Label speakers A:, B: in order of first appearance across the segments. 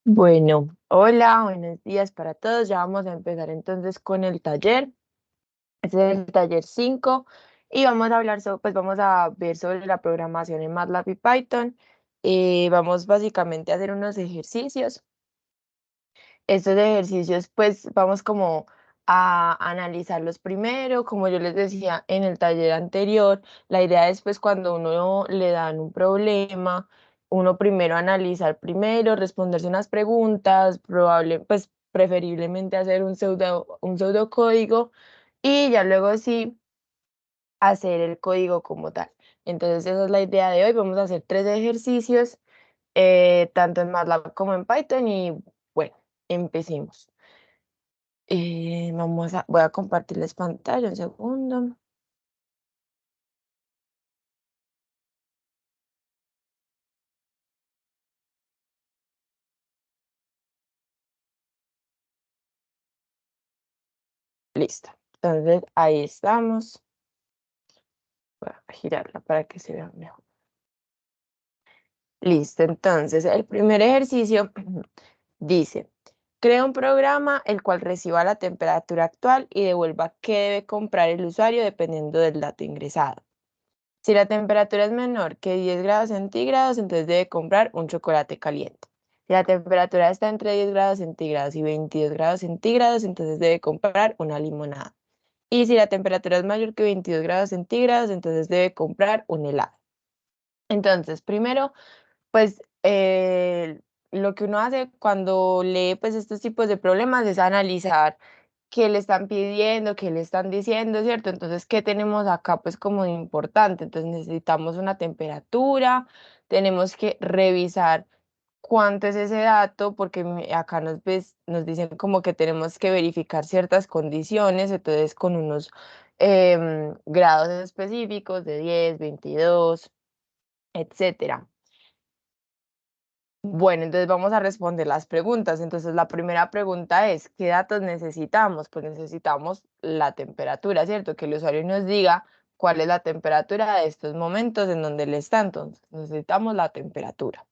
A: Bueno, hola, buenos días para todos. Ya vamos a empezar entonces con el taller. Este es el taller 5 y vamos a hablar sobre, pues vamos a ver sobre la programación en MATLAB y Python. Vamos básicamente a hacer unos ejercicios. Estos ejercicios, pues vamos como a analizarlos primero, como yo les decía en el taller anterior, la idea es pues cuando uno le dan un problema, uno primero analizar primero, responderse unas preguntas, pues preferiblemente hacer un pseudocódigo y ya luego sí hacer el código como tal. Entonces esa es la idea de hoy. Vamos a hacer 3 ejercicios, tanto en MATLAB como en Python y bueno, empecemos. Voy a compartirles pantalla un segundo. Listo. Entonces ahí estamos. Voy a girarla para que se vea mejor. Listo. Entonces el primer ejercicio dice, crea un programa el cual reciba la temperatura actual y devuelva qué debe comprar el usuario dependiendo del dato ingresado. Si la temperatura es menor que 10 grados centígrados, entonces debe comprar un chocolate caliente. Si la temperatura está entre 10 grados centígrados y 22 grados centígrados, entonces debe comprar una limonada. Y si la temperatura es mayor que 22 grados centígrados, entonces debe comprar un helado. Entonces, primero, pues lo que uno hace cuando lee pues estos tipos de problemas es analizar qué le están pidiendo, qué le están diciendo, ¿cierto? Entonces, ¿qué tenemos acá pues como de importante? Entonces necesitamos una temperatura, tenemos que revisar cuánto es ese dato, porque acá nos dicen como que tenemos que verificar ciertas condiciones, entonces con unos grados específicos de 10, 22, etcétera. Bueno, entonces vamos a responder las preguntas. Entonces, la primera pregunta es, ¿qué datos necesitamos? Pues necesitamos la temperatura, ¿cierto? Que el usuario nos diga cuál es la temperatura de estos momentos en donde él está. Entonces, necesitamos la temperatura.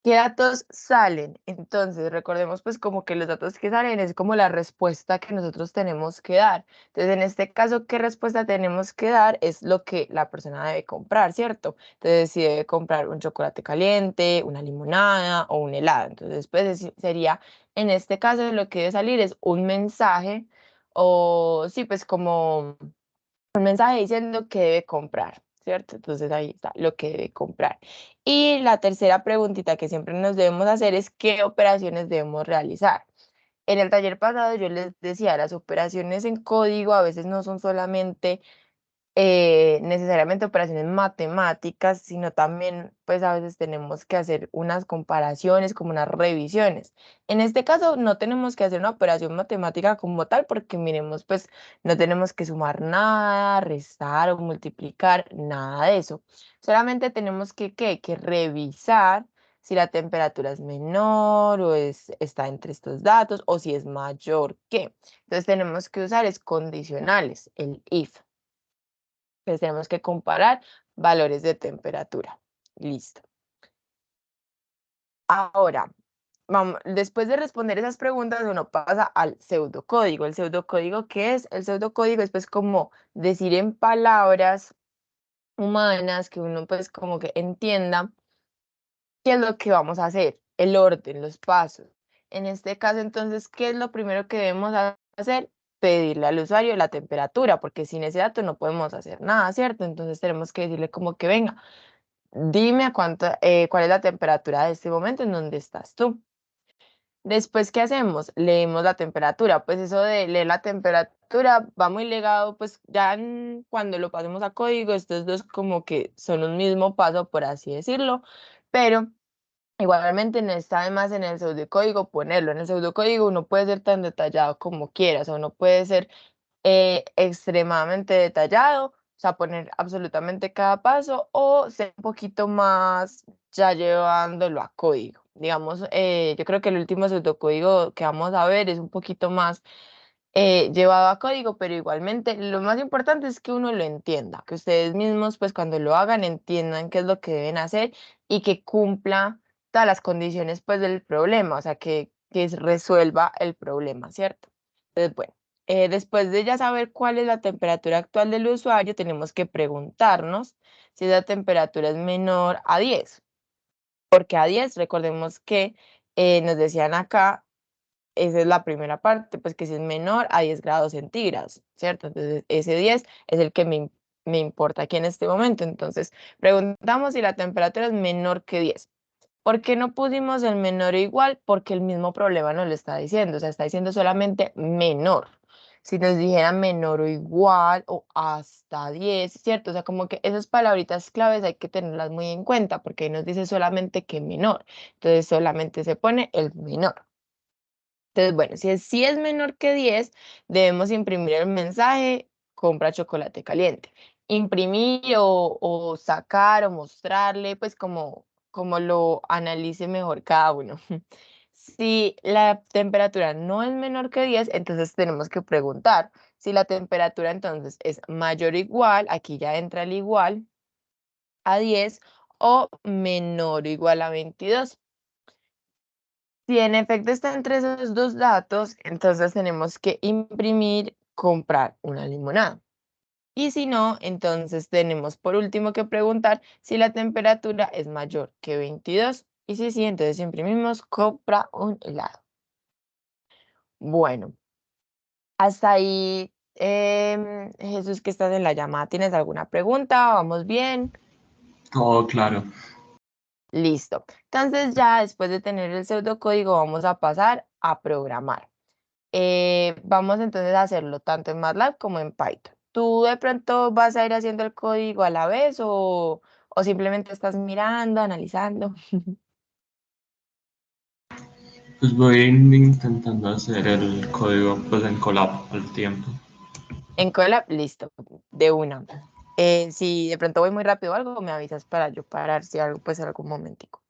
A: ¿Qué datos salen? Entonces, recordemos pues como que los datos que salen es como la respuesta que nosotros tenemos que dar. Entonces, en este caso, ¿qué respuesta tenemos que dar? Es lo que la persona debe comprar, ¿cierto? Entonces, si debe comprar un chocolate caliente, una limonada o un helado. Entonces, pues sería, en este caso, lo que debe salir es un mensaje o sí, pues como un mensaje diciendo que debe comprar, ¿cierto? Entonces ahí está lo que debe comprar. Y la tercera preguntita que siempre nos debemos hacer es qué operaciones debemos realizar. En el taller pasado yo les decía, las operaciones en código a veces no son solamente necesariamente operaciones matemáticas, sino también pues a veces tenemos que hacer unas comparaciones, como unas revisiones. En este caso no tenemos que hacer una operación matemática como tal, porque miremos pues no tenemos que sumar nada, restar o multiplicar, nada de eso. Solamente tenemos que revisar si la temperatura es menor o está entre estos datos o si es mayor que. Entonces tenemos que usar es condicionales, el if. Pues tenemos que comparar valores de temperatura. Listo. Ahora, después de responder esas preguntas, uno pasa al pseudocódigo. ¿El pseudocódigo qué es? El pseudocódigo es pues como decir en palabras humanas que uno pues como que entienda qué es lo que vamos a hacer, el orden, los pasos. En este caso, entonces, ¿qué es lo primero que debemos hacer? Pedirle al usuario la temperatura, porque sin ese dato no podemos hacer nada, ¿cierto? Entonces tenemos que decirle como que venga, dime cuál es la temperatura de este momento en donde estás tú. Después, ¿qué hacemos? Leemos la temperatura. Pues eso de leer la temperatura va muy ligado, pues ya cuando lo pasemos a código, estos dos como que son un mismo paso, por así decirlo, pero igualmente no está de más en el pseudocódigo ponerlo. En el pseudocódigo uno puede ser tan detallado como quiera, o sea, uno puede ser extremadamente detallado, o sea, poner absolutamente cada paso o ser un poquito más ya llevándolo a código. Digamos, yo creo que el último pseudocódigo que vamos a ver es un poquito más llevado a código, pero igualmente lo más importante es que uno lo entienda, que ustedes mismos pues cuando lo hagan entiendan qué es lo que deben hacer y que cumpla todas las condiciones pues del problema, o sea, que resuelva el problema, ¿cierto? Entonces, bueno, después de ya saber cuál es la temperatura actual del usuario, tenemos que preguntarnos si esa temperatura es menor a 10, porque a 10, recordemos que nos decían acá, esa es la primera parte, pues que si es menor a 10 grados centígrados, ¿cierto? Entonces, ese 10 es el que me importa aquí en este momento. Entonces, preguntamos si la temperatura es menor que 10. ¿Por qué no pusimos el menor o igual? Porque el mismo problema nos lo está diciendo, o sea, está diciendo solamente menor. Si nos dijera menor o igual o hasta 10, ¿cierto? O sea, como que esas palabritas claves hay que tenerlas muy en cuenta porque ahí nos dice solamente que menor. Entonces, solamente se pone el menor. Entonces, bueno, si es menor que 10, debemos imprimir el mensaje, compra chocolate caliente. Imprimir o sacar o mostrarle, pues como lo analice mejor cada uno. Si la temperatura no es menor que 10, entonces tenemos que preguntar si la temperatura entonces es mayor o igual, aquí ya entra el igual a 10 o menor o igual a 22. Si en efecto está entre esos dos datos, entonces tenemos que imprimir, comprar una limonada. Y si no, entonces tenemos por último que preguntar si la temperatura es mayor que 22. Y si sí, entonces imprimimos, compra un helado. Bueno, hasta ahí, Jesús, que estás en la llamada, ¿tienes alguna pregunta? ¿Vamos bien?
B: Todo claro.
A: Listo. Entonces ya después de tener el pseudocódigo vamos a pasar a programar. Vamos entonces a hacerlo tanto en MATLAB como en Python. ¿Tú de pronto vas a ir haciendo el código a la vez o simplemente estás mirando, analizando?
B: Pues voy intentando hacer el código pues en Colab al tiempo.
A: En Colab, listo, de una. Si de pronto voy muy rápido o algo, me avisas para yo parar si algo, pues algún momentico.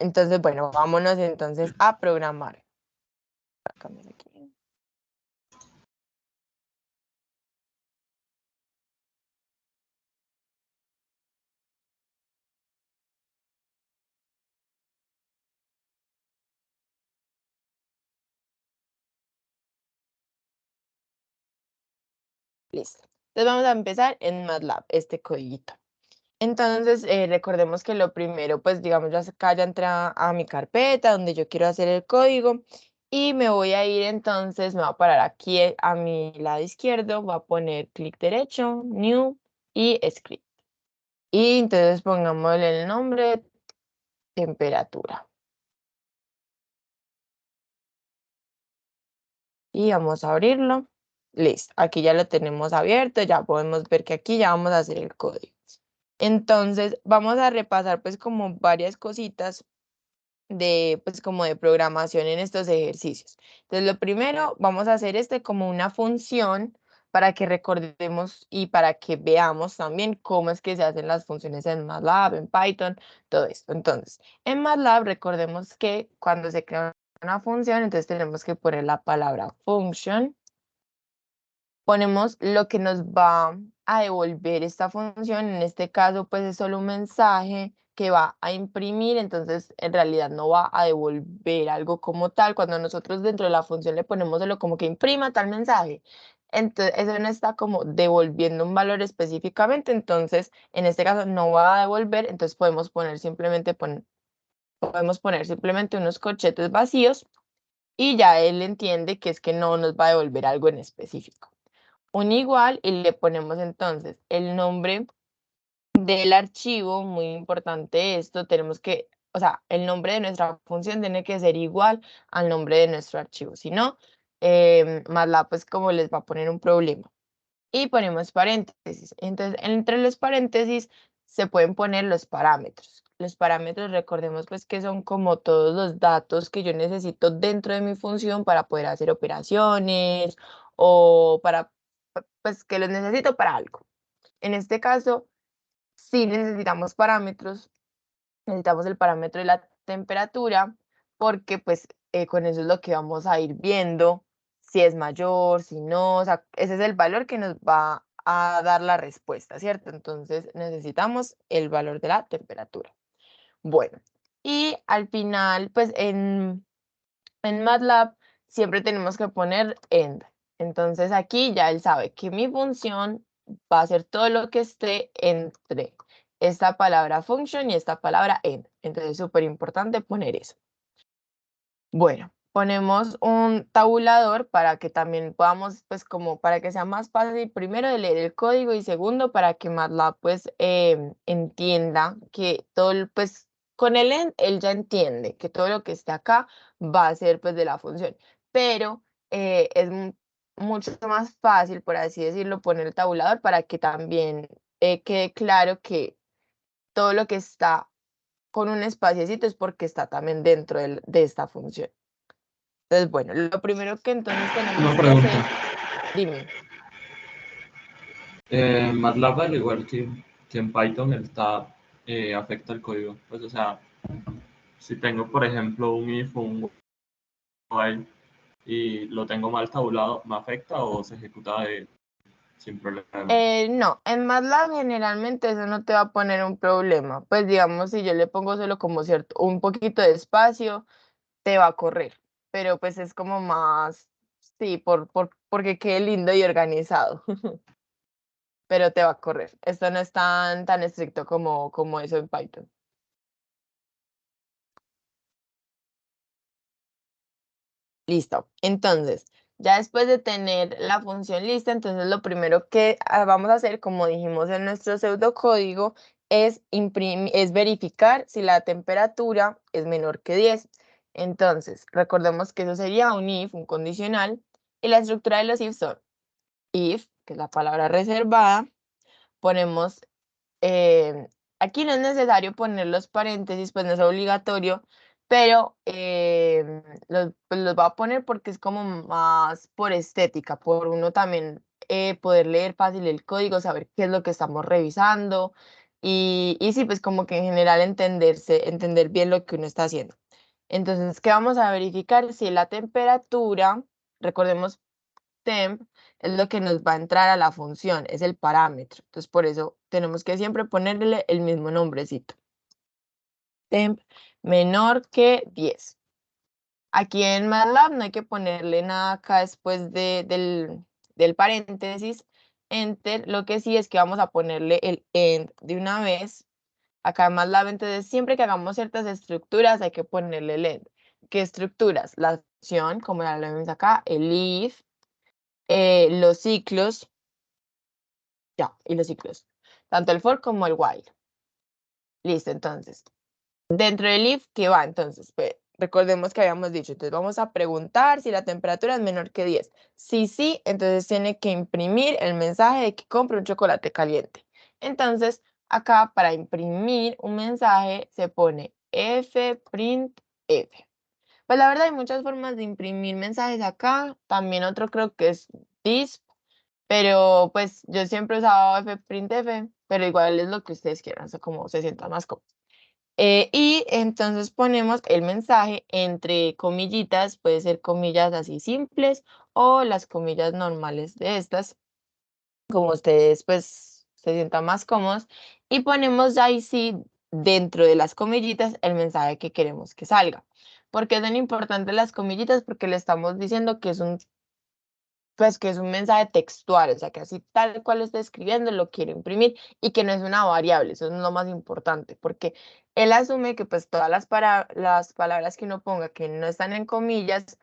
A: Entonces, bueno, vámonos entonces a programar. Voy a cambiar aquí. Listo. Entonces vamos a empezar en MATLAB, este codiguito. Entonces, recordemos que lo primero, pues digamos, ya acá ya entré a mi carpeta donde yo quiero hacer el código y me voy a ir entonces, me voy a parar aquí a mi lado izquierdo, voy a poner clic derecho, New y Script. Y entonces pongámosle el nombre, temperatura. Y vamos a abrirlo. Listo, aquí ya lo tenemos abierto, ya podemos ver que aquí ya vamos a hacer el código. Entonces, vamos a repasar pues como varias cositas de, pues, como de programación en estos ejercicios. Entonces, lo primero, vamos a hacer este como una función para que recordemos y para que veamos también cómo es que se hacen las funciones en MATLAB, en Python, todo esto. Entonces, en MATLAB recordemos que cuando se crea una función, entonces tenemos que poner la palabra function, ponemos lo que nos va a devolver esta función, en este caso pues es solo un mensaje que va a imprimir, entonces en realidad no va a devolver algo como tal, cuando nosotros dentro de la función le ponemos solo como que imprima tal mensaje, entonces eso no está como devolviendo un valor específicamente, entonces en este caso no va a devolver, entonces podemos poner simplemente unos corchetes vacíos y ya él entiende que es que no nos va a devolver algo en específico. Un igual y le ponemos entonces el nombre del archivo, muy importante esto, tenemos que, o sea, el nombre de nuestra función tiene que ser igual al nombre de nuestro archivo, si no, MATLAB pues como les va a poner un problema. Y ponemos paréntesis. Entonces, entre los paréntesis se pueden poner los parámetros. Los parámetros, recordemos pues que son como todos los datos que yo necesito dentro de mi función para poder hacer operaciones o para, pues que los necesito para algo. En este caso, sí necesitamos parámetros, necesitamos el parámetro de la temperatura porque pues con eso es lo que vamos a ir viendo si es mayor, si no, o sea, ese es el valor que nos va a dar la respuesta, ¿cierto? Entonces necesitamos el valor de la temperatura. Bueno, Y al final, pues en MATLAB siempre tenemos que poner end. Entonces aquí ya él sabe que mi función va a ser todo lo que esté entre esta palabra function y esta palabra end. Entonces es súper importante poner eso. Bueno, ponemos un tabulador para que también podamos, pues como para que sea más fácil, primero de leer el código y segundo para que MATLAB pues entienda que todo, pues con el end él ya entiende que todo lo que esté acá va a ser pues de la función, pero es mucho más fácil, por así decirlo, poner el tabulador para que también quede claro que todo lo que está con un espaciocito es porque está también dentro de esta función. Entonces, bueno, lo primero que entonces tenemos
B: Una
A: que hacer,
B: pregunta.
A: dime.
B: MATLAB, al igual que en Python, está, afecta el código. Pues, o sea, si tengo, por ejemplo, un if o un while y lo tengo mal tabulado, ¿me afecta o se ejecuta sin problema?
A: No, en MATLAB generalmente eso no te va a poner un problema. Pues digamos, si yo le pongo solo como cierto, un poquito de espacio, te va a correr. Pero pues es como más, sí, porque quede lindo y organizado. Pero te va a correr. Esto no es tan estricto como eso en Python. Listo. Entonces, ya después de tener la función lista, entonces lo primero que vamos a hacer, como dijimos en nuestro pseudocódigo, es verificar si la temperatura es menor que 10. Entonces, recordemos que eso sería un if, un condicional, y la estructura de los if son if, que es la palabra reservada, ponemos aquí no es necesario poner los paréntesis, pues no es obligatorio, pero pues los voy a poner porque es como más por estética, por uno también poder leer fácil el código, saber qué es lo que estamos revisando y sí, pues como que en general entender bien lo que uno está haciendo. Entonces, ¿qué vamos a verificar? Si la temperatura, recordemos temp es lo que nos va a entrar a la función, es el parámetro. Entonces, por eso tenemos que siempre ponerle el mismo nombrecito. Temp menor que 10. Aquí en MATLAB no hay que ponerle nada acá después del paréntesis, enter. Lo que sí es que vamos a ponerle el end de una vez. Acá en MATLAB, entonces siempre que hagamos ciertas estructuras hay que ponerle el end. ¿Qué estructuras? La función, como ya lo vemos acá, el if, los ciclos, ya, y los ciclos, tanto el for como el while. Listo, entonces, dentro del if, ¿qué va? Entonces, pues, recordemos que habíamos dicho, entonces vamos a preguntar si la temperatura es menor que 10. Si sí, entonces tiene que imprimir el mensaje de que compre un chocolate caliente. Entonces, acá para imprimir un mensaje se pone fprintf. Pues la verdad hay muchas formas de imprimir mensajes acá. También otro creo que es this. Pero pues yo siempre he usado fprintf, pero igual es lo que ustedes quieran, o sea, como se sientan más cómodos. Y entonces ponemos el mensaje entre comillitas, puede ser comillas así simples o las comillas normales de estas, como ustedes pues se sientan más cómodos. Y ponemos ahí sí dentro de las comillitas el mensaje que queremos que salga. ¿Por qué son importantes las comillitas? Porque le estamos diciendo que es un mensaje textual, o sea, que así tal cual lo está escribiendo, lo quiere imprimir y que no es una variable, eso es lo más importante, porque él asume que pues todas las palabras que uno ponga que no están en comillas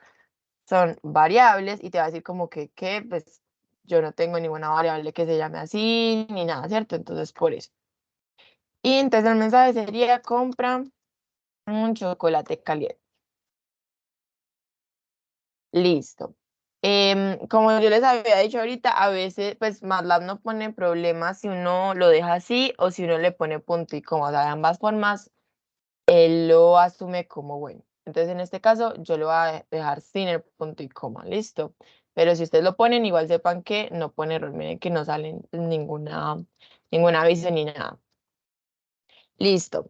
A: son variables y te va a decir como que pues yo no tengo ninguna variable que se llame así ni nada, ¿cierto? Entonces por eso. Y entonces el mensaje sería compra un chocolate caliente. Listo. Como yo les había dicho ahorita, a veces pues MATLAB no pone problemas si uno lo deja así o si uno le pone punto y coma. O sea, de ambas formas, él lo asume como bueno. Entonces, en este caso, yo lo voy a dejar sin el punto y coma, listo. Pero si ustedes lo ponen, igual sepan que no pone error, miren que no sale ningún aviso ni nada. Listo.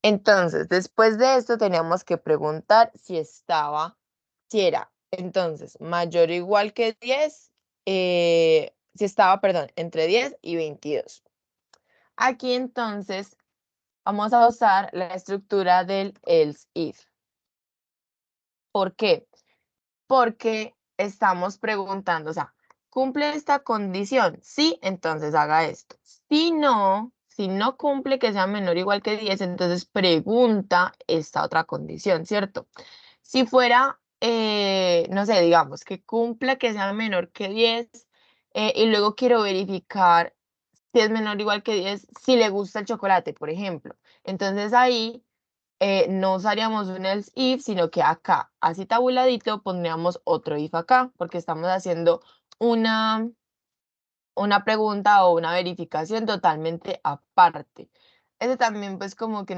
A: Entonces, después de esto teníamos que preguntar si era entonces mayor o igual que 10, si estaba, perdón, entre 10 y 22. Aquí entonces vamos a usar la estructura del else if. ¿Por qué? Porque estamos preguntando, o sea, ¿cumple esta condición? Sí, entonces haga esto. Si no cumple que sea menor o igual que 10, entonces pregunta esta otra condición, ¿cierto? Si fuera, no sé, digamos, que cumpla que sea menor que 10 y luego quiero verificar si es menor o igual que 10, si le gusta el chocolate, por ejemplo. Entonces ahí no usaríamos un else if, sino que acá, así tabuladito, pondríamos otro if acá, porque estamos haciendo una pregunta o una verificación totalmente aparte. Eso también pues como que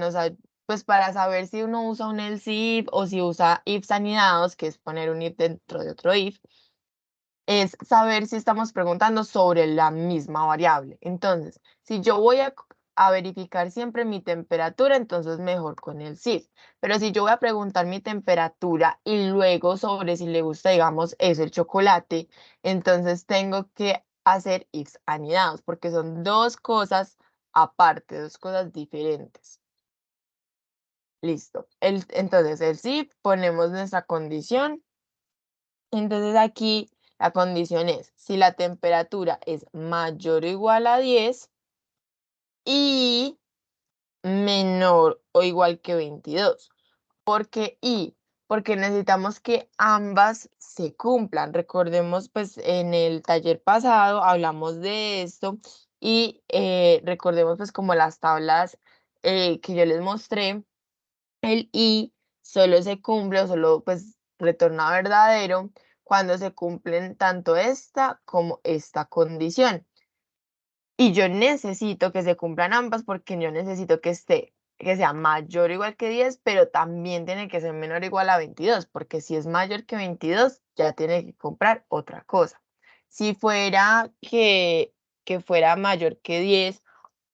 A: pues para saber si uno usa un else if o si usa ifs anidados, que es poner un if dentro de otro if, es saber si estamos preguntando sobre la misma variable. Entonces, si yo voy a verificar siempre mi temperatura, entonces mejor con el if. Pero si yo voy a preguntar mi temperatura y luego sobre si le gusta, digamos, es el chocolate, entonces tengo que hacer ifs anidados, porque son dos cosas aparte, dos cosas diferentes. Listo. Entonces, el if ponemos nuestra condición. Entonces aquí la condición es si la temperatura es mayor o igual a 10 y menor o igual que 22. ¿Por qué y? Porque necesitamos que ambas se cumplan. Recordemos, pues en el taller pasado hablamos de esto y recordemos pues como las tablas que yo les mostré, el y solo se cumple o solo pues retorna verdadero cuando se cumplen tanto esta como esta condición. Y yo necesito que se cumplan ambas porque yo necesito que sea mayor o igual que 10, pero también tiene que ser menor o igual a 22, porque si es mayor que 22, ya tiene que comprar otra cosa. Si fuera que fuera mayor que 10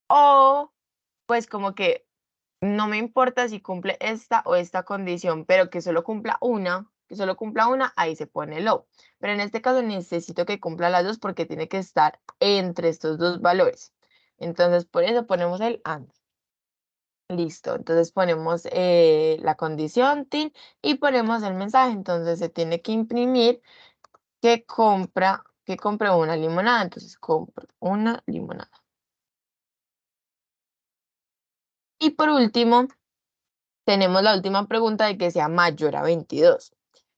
A: o pues como que no me importa si cumple esta o esta condición, pero que solo cumpla una, ahí se pone low. Pero en este caso necesito que cumpla las dos porque tiene que estar entre estos dos valores. Entonces, por eso ponemos el AND. Listo, entonces ponemos la condición TIN y ponemos el mensaje. Entonces se tiene que imprimir que compre una limonada. Entonces compro una limonada. Y por último, tenemos la última pregunta de que sea mayor a 22.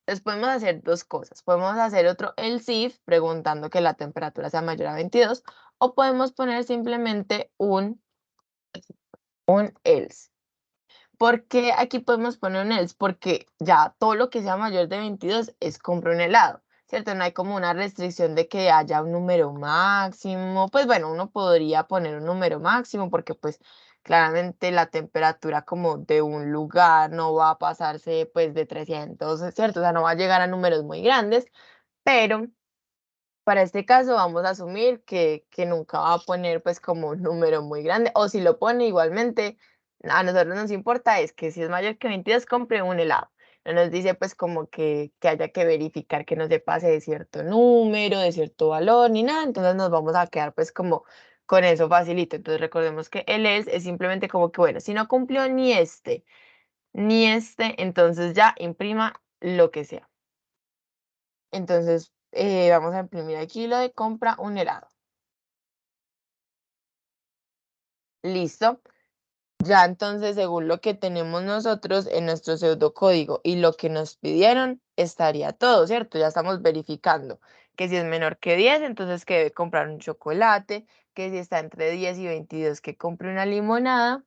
A: Entonces podemos hacer dos cosas. Podemos hacer otro else if preguntando que la temperatura sea mayor a 22 o podemos poner simplemente un else. ¿Por qué aquí podemos poner un else? Porque ya todo lo que sea mayor de 22 es compra un helado, ¿cierto? No hay como una restricción de que haya un número máximo. Pues bueno, uno podría poner un número máximo porque pues claramente la temperatura como de un lugar no va a pasarse pues de 300, ¿cierto? O sea, no va a llegar a números muy grandes, pero para este caso vamos a asumir que nunca va a poner pues como un número muy grande o si lo pone igualmente, a nosotros nos importa es que si es mayor que 22 compre un helado. No nos dice pues como que haya que verificar que no se pase de cierto número, de cierto valor ni nada, entonces nos vamos a quedar pues como con eso facilito. Entonces recordemos que el else es simplemente como que bueno, si no cumplió ni este, entonces ya imprima lo que sea. Entonces, vamos a imprimir aquí lo de compra un helado. Listo. Ya entonces, según lo que tenemos nosotros en nuestro pseudocódigo y lo que nos pidieron, estaría todo, ¿cierto? Ya estamos verificando que si es menor que 10, entonces que debe comprar un chocolate, que si está entre 10 y 22, que compre una limonada,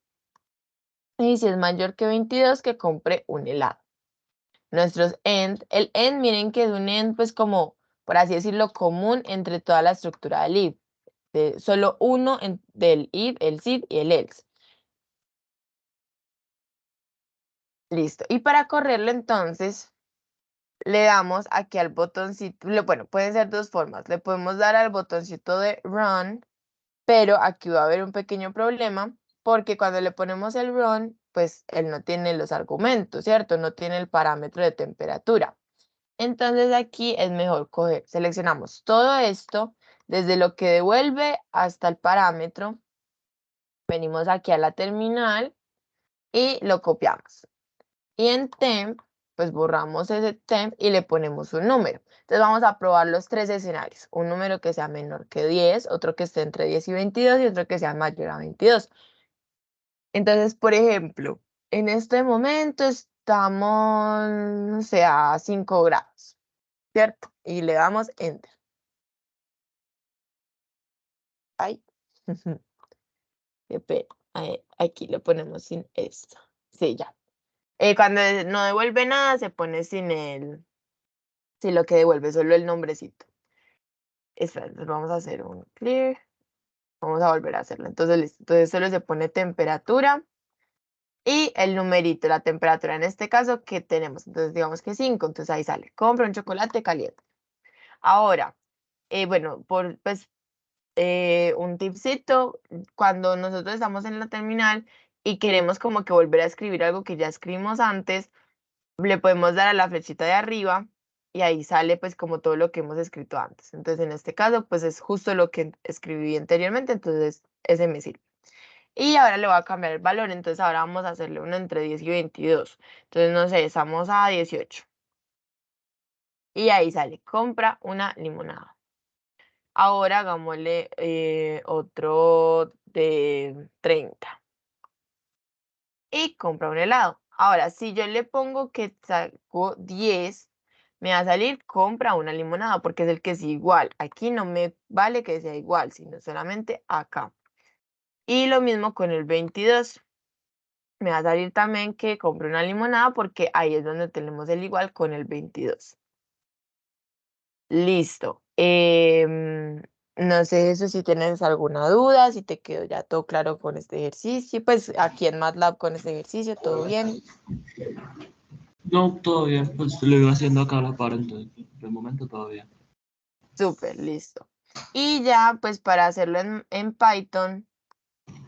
A: y si es mayor que 22, que compre un helado. Nuestros end, el end, miren que es un end, pues como, por así decirlo, común entre toda la estructura del if. Solo uno del if, el si y el else. Listo. Y para correrlo entonces, le damos aquí al botoncito, bueno, pueden ser dos formas. Le podemos dar al botoncito de run, pero aquí va a haber un pequeño problema porque cuando le ponemos el run, pues él no tiene los argumentos, ¿cierto? No tiene el parámetro de temperatura. Entonces aquí es mejor seleccionamos todo esto, desde lo que devuelve hasta el parámetro. Venimos aquí a la terminal y lo copiamos. Y en temp, pues borramos ese temp y le ponemos un número. Entonces vamos a probar los 3 escenarios. Un número que sea menor que 10, otro que esté entre 10 y 22 y otro que sea mayor a 22. Entonces, por ejemplo, en este momento estamos, no sé, a 5 grados, ¿cierto? Y le damos enter. Ay, qué pena. Aquí le ponemos sin esto. Sí, ya. Cuando no devuelve nada, se pone sin lo que devuelve, solo el nombrecito. Entonces vamos a hacer un clear. Vamos a volver a hacerlo. Entonces, listo. Entonces solo se pone temperatura y el numerito, la temperatura en este caso que tenemos. Entonces digamos que 5. Entonces ahí sale. Compra un chocolate caliente. Ahora, bueno, un tipcito, cuando nosotros estamos en la terminal y queremos como que volver a escribir algo que ya escribimos antes, le podemos dar a la flechita de arriba y ahí sale pues como todo lo que hemos escrito antes. Entonces en este caso pues es justo lo que escribí anteriormente, entonces ese me sirve. Y ahora le voy a cambiar el valor, entonces ahora vamos a hacerle uno entre 10 y 22. Entonces no sé, estamos a 18. Y ahí sale, compra una limonada. Ahora hagámosle otro de 30. Y compra un helado. Ahora, si yo le pongo que saco 10, me va a salir compra una limonada porque es el que es igual. Aquí no me vale que sea igual, sino solamente acá. Y lo mismo con el 22. Me va a salir también que compre una limonada porque ahí es donde tenemos el igual con el 22. Listo. No sé eso si tienes alguna duda, si te quedó ya todo claro con este ejercicio. Pues aquí en MATLAB con este ejercicio, todo bien.
B: No, todo bien, pues lo iba haciendo acá a la par, entonces, de momento todo bien.
A: Súper, listo. Y ya, pues para hacerlo en Python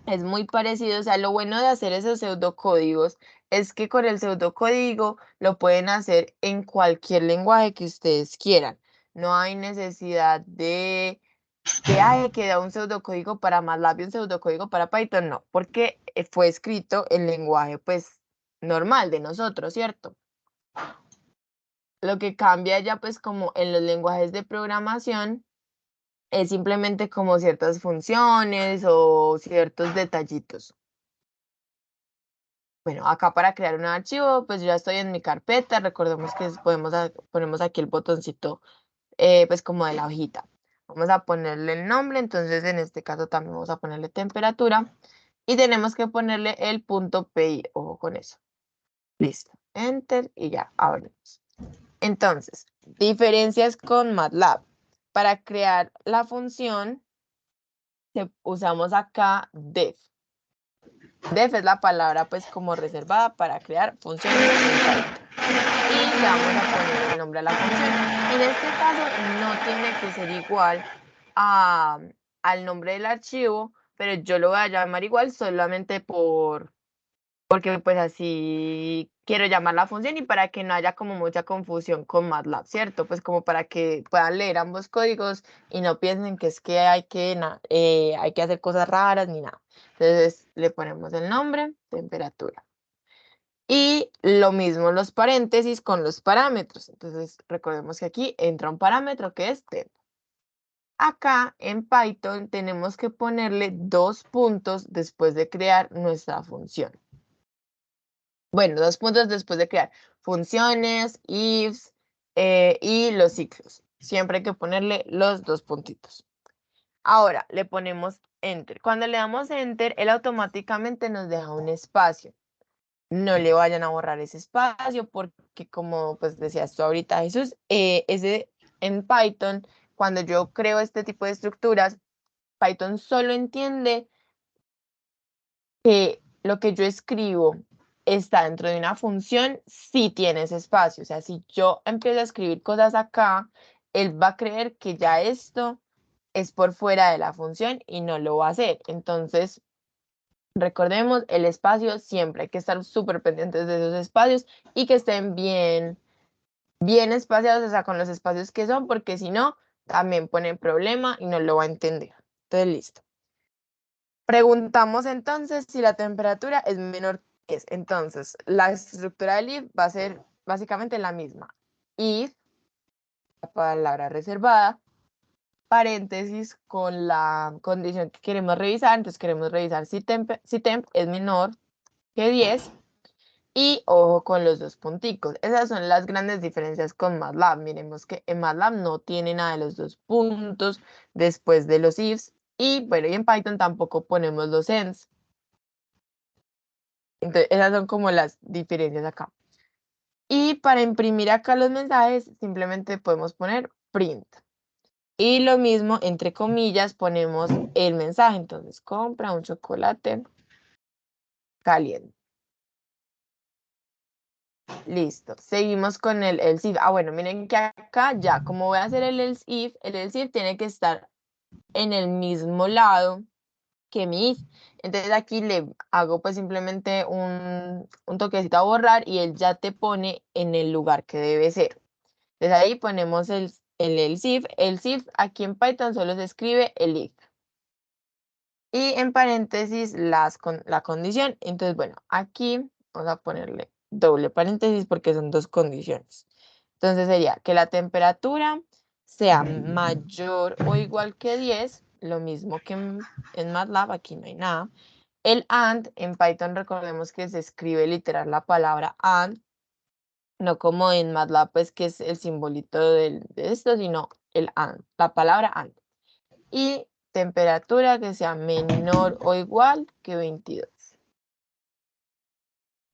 A: es muy parecido. O sea, lo bueno de hacer esos pseudocódigos es que con el pseudocódigo lo pueden hacer en cualquier lenguaje que ustedes quieran. No hay necesidad de que hay que da un pseudocódigo para MATLAB y un pseudocódigo para Python, no, porque fue escrito en lenguaje pues normal de nosotros, ¿cierto? Lo que cambia ya pues como en los lenguajes de programación es simplemente como ciertas funciones o ciertos detallitos. Bueno, acá para crear un archivo, pues yo ya estoy en mi carpeta. Recordemos que ponemos aquí el botoncito, pues como de la hojita. Vamos a ponerle el nombre, entonces en este caso también vamos a ponerle temperatura. Y tenemos que ponerle el punto .py, ojo con eso. Listo, enter y ya, abrimos. Entonces, diferencias con MATLAB. Para crear la función, usamos acá def. Def es la palabra pues como reservada para crear funciones en Python. Y le vamos a poner el nombre a la función. En este caso no tiene que ser igual al nombre del archivo, pero yo lo voy a llamar igual solamente porque pues así quiero llamar la función y para que no haya como mucha confusión con MATLAB, ¿cierto? Pues como para que puedan leer ambos códigos y no piensen que es que hay que hacer cosas raras ni nada. Entonces le ponemos el nombre, temperatura. Y lo mismo los paréntesis con los parámetros. Entonces recordemos que aquí entra un parámetro que es temp. Acá en Python tenemos que ponerle 2 puntos después de crear nuestra función. Bueno, 2 puntos después de crear funciones, ifs y los ciclos. Siempre hay que ponerle los 2 puntitos. Ahora le ponemos enter. Cuando le damos enter, él automáticamente nos deja un espacio. No le vayan a borrar ese espacio porque como pues decías tú ahorita, Jesús, en Python, cuando yo creo este tipo de estructuras, Python solo entiende que lo que yo escribo está dentro de una función si tiene ese espacio. O sea, si yo empiezo a escribir cosas acá, él va a creer que ya esto es por fuera de la función y no lo va a hacer. Entonces, recordemos, el espacio siempre hay que estar súper pendientes de esos espacios y que estén bien espaciados, o sea, con los espacios que son, porque si no, también pone problema y no lo va a entender. Entonces, listo. Preguntamos entonces si la temperatura es menor Entonces, la estructura del if va a ser básicamente la misma. If, la palabra reservada, paréntesis con la condición que queremos revisar. Entonces queremos revisar si temp es menor que 10 y ojo con los dos punticos. Esas son las grandes diferencias con MATLAB. Miremos que en MATLAB no tiene nada de los dos puntos después de los ifs y bueno, y en Python tampoco ponemos los ends. Entonces esas son como las diferencias acá. Y para imprimir acá los mensajes simplemente podemos poner print. Y lo mismo, entre comillas, ponemos el mensaje. Entonces, compra un chocolate caliente. Listo. Seguimos con el else if. Ah, bueno, miren que acá ya, como voy a hacer el else if tiene que estar en el mismo lado que mi if. Entonces aquí le hago pues simplemente un toquecito a borrar y él ya te pone en el lugar que debe ser. Entonces ahí ponemos el else if. Else if aquí en Python solo se escribe el if. Y en paréntesis la condición. Entonces, bueno, aquí vamos a ponerle doble paréntesis porque son dos condiciones. Entonces sería que la temperatura sea mayor o igual que 10, lo mismo que en MATLAB, aquí no hay nada. El AND, en Python recordemos que se escribe literal la palabra AND, no como en MATLAB, pues que es el simbolito de esto, sino el AND, la palabra AND. Y temperatura que sea menor o igual que 22.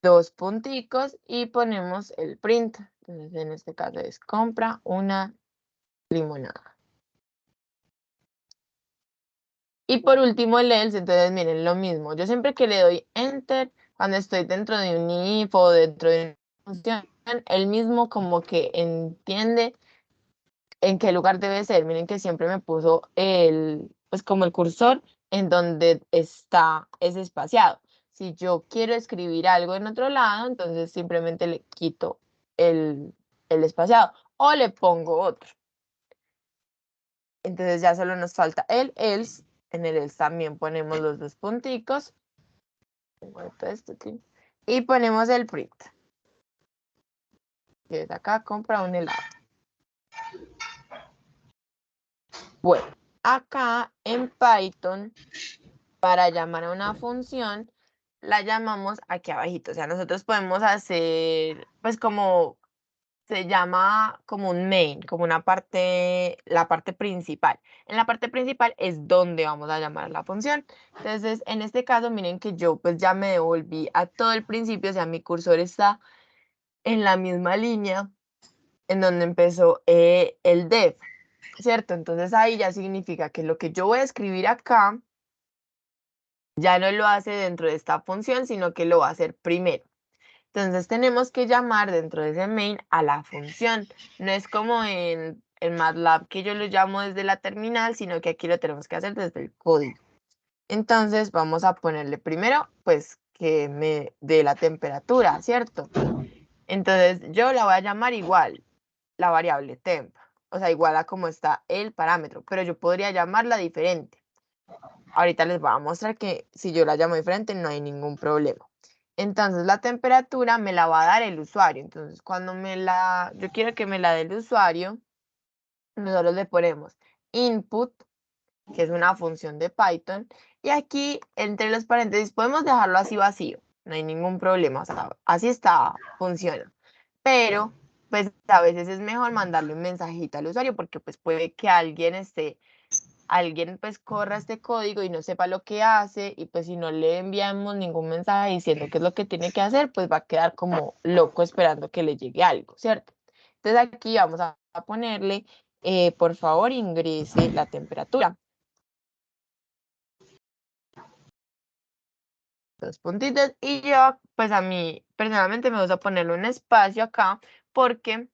A: Dos punticos y ponemos el print. Entonces en este caso es compra una limonada. Y por último el else, entonces miren lo mismo. Yo siempre que le doy enter, cuando estoy dentro de un if o dentro de una función, él mismo como que entiende en qué lugar debe ser. Miren que siempre me puso pues como el cursor en donde está ese espaciado. Si yo quiero escribir algo en otro lado, entonces simplemente le quito el espaciado o le pongo otro. Entonces ya solo nos falta el else. En el else también ponemos los dos punticos. Y ponemos el print. Que es acá, compra un helado. Bueno, acá en Python, para llamar a una función, la llamamos aquí abajito. O sea, nosotros podemos hacer, pues como se llama como un main, como una parte, la parte principal. En la parte principal es donde vamos a llamar a la función. Entonces, en este caso, miren que yo pues ya me devolví a todo el principio, o sea, mi cursor está en la misma línea en donde empezó el dev, ¿cierto? Entonces ahí ya significa que lo que yo voy a escribir acá ya no lo hace dentro de esta función, sino que lo va a hacer primero. Entonces tenemos que llamar dentro de ese main a la función. No es como en MATLAB que yo lo llamo desde la terminal, sino que aquí lo tenemos que hacer desde el código. Entonces vamos a ponerle primero, pues que me dé la temperatura, ¿cierto? Entonces yo la voy a llamar igual, la variable temp, o sea, igual a como está el parámetro, pero yo podría llamarla diferente. Ahorita les voy a mostrar que si yo la llamo diferente no hay ningún problema. Entonces la temperatura me la va a dar el usuario. Entonces cuando yo quiero que me la dé el usuario, nosotros le ponemos input, que es una función de Python, y aquí entre los paréntesis podemos dejarlo así vacío, no hay ningún problema, o sea, así está, funciona. Pero pues a veces es mejor mandarle un mensajito al usuario porque pues puede que alguien pues corra este código y no sepa lo que hace y pues si no le enviamos ningún mensaje diciendo qué es lo que tiene que hacer, pues va a quedar como loco esperando que le llegue algo, ¿cierto? Entonces aquí vamos a ponerle, por favor, ingrese la temperatura. Dos puntitos y yo, pues a mí personalmente me gusta ponerle un espacio acá porque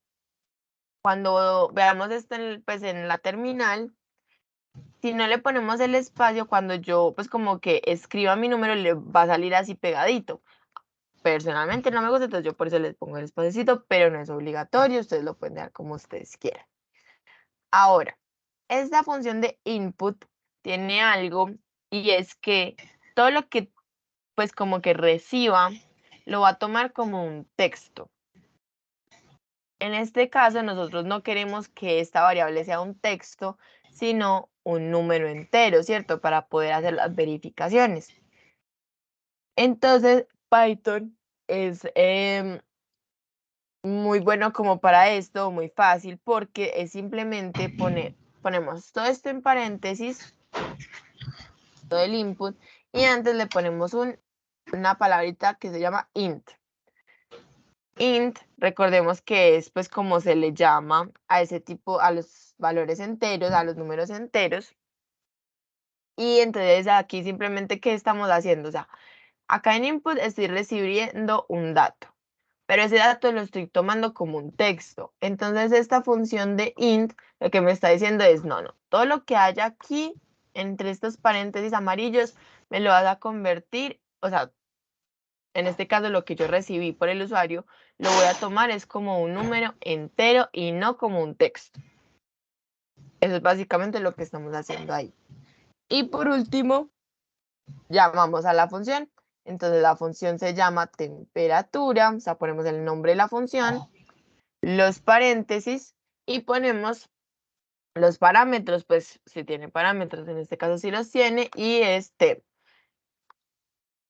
A: cuando veamos esto pues en la terminal, si no le ponemos el espacio, cuando yo pues como que escriba mi número, le va a salir así pegadito. Personalmente no me gusta, entonces yo por eso les pongo el espacito, pero no es obligatorio, ustedes lo pueden dejar como ustedes quieran. Ahora, esta función de input tiene algo y es que todo lo que pues como que reciba lo va a tomar como un texto. En este caso, nosotros no queremos que esta variable sea un texto, sino un número entero, ¿cierto? Para poder hacer las verificaciones. Entonces, Python es muy bueno como para esto, muy fácil, porque es simplemente ponemos todo esto en paréntesis, todo el input, y antes le ponemos una palabrita que se llama int. Int, recordemos que es pues como se le llama a ese tipo, a los valores enteros, a los números enteros. Y entonces aquí simplemente, ¿qué estamos haciendo? O sea, acá en input estoy recibiendo un dato, pero ese dato lo estoy tomando como un texto. Entonces esta función de int lo que me está diciendo es, no, todo lo que haya aquí entre estos paréntesis amarillos me lo vas a convertir, o sea, en este caso lo que yo recibí por el usuario, lo voy a tomar es como un número entero y no como un texto. Eso es básicamente lo que estamos haciendo ahí. Y por último, llamamos a la función. Entonces la función se llama temperatura, o sea, ponemos el nombre de la función, los paréntesis y ponemos los parámetros, pues si tiene parámetros, en este caso sí los tiene, y es temp.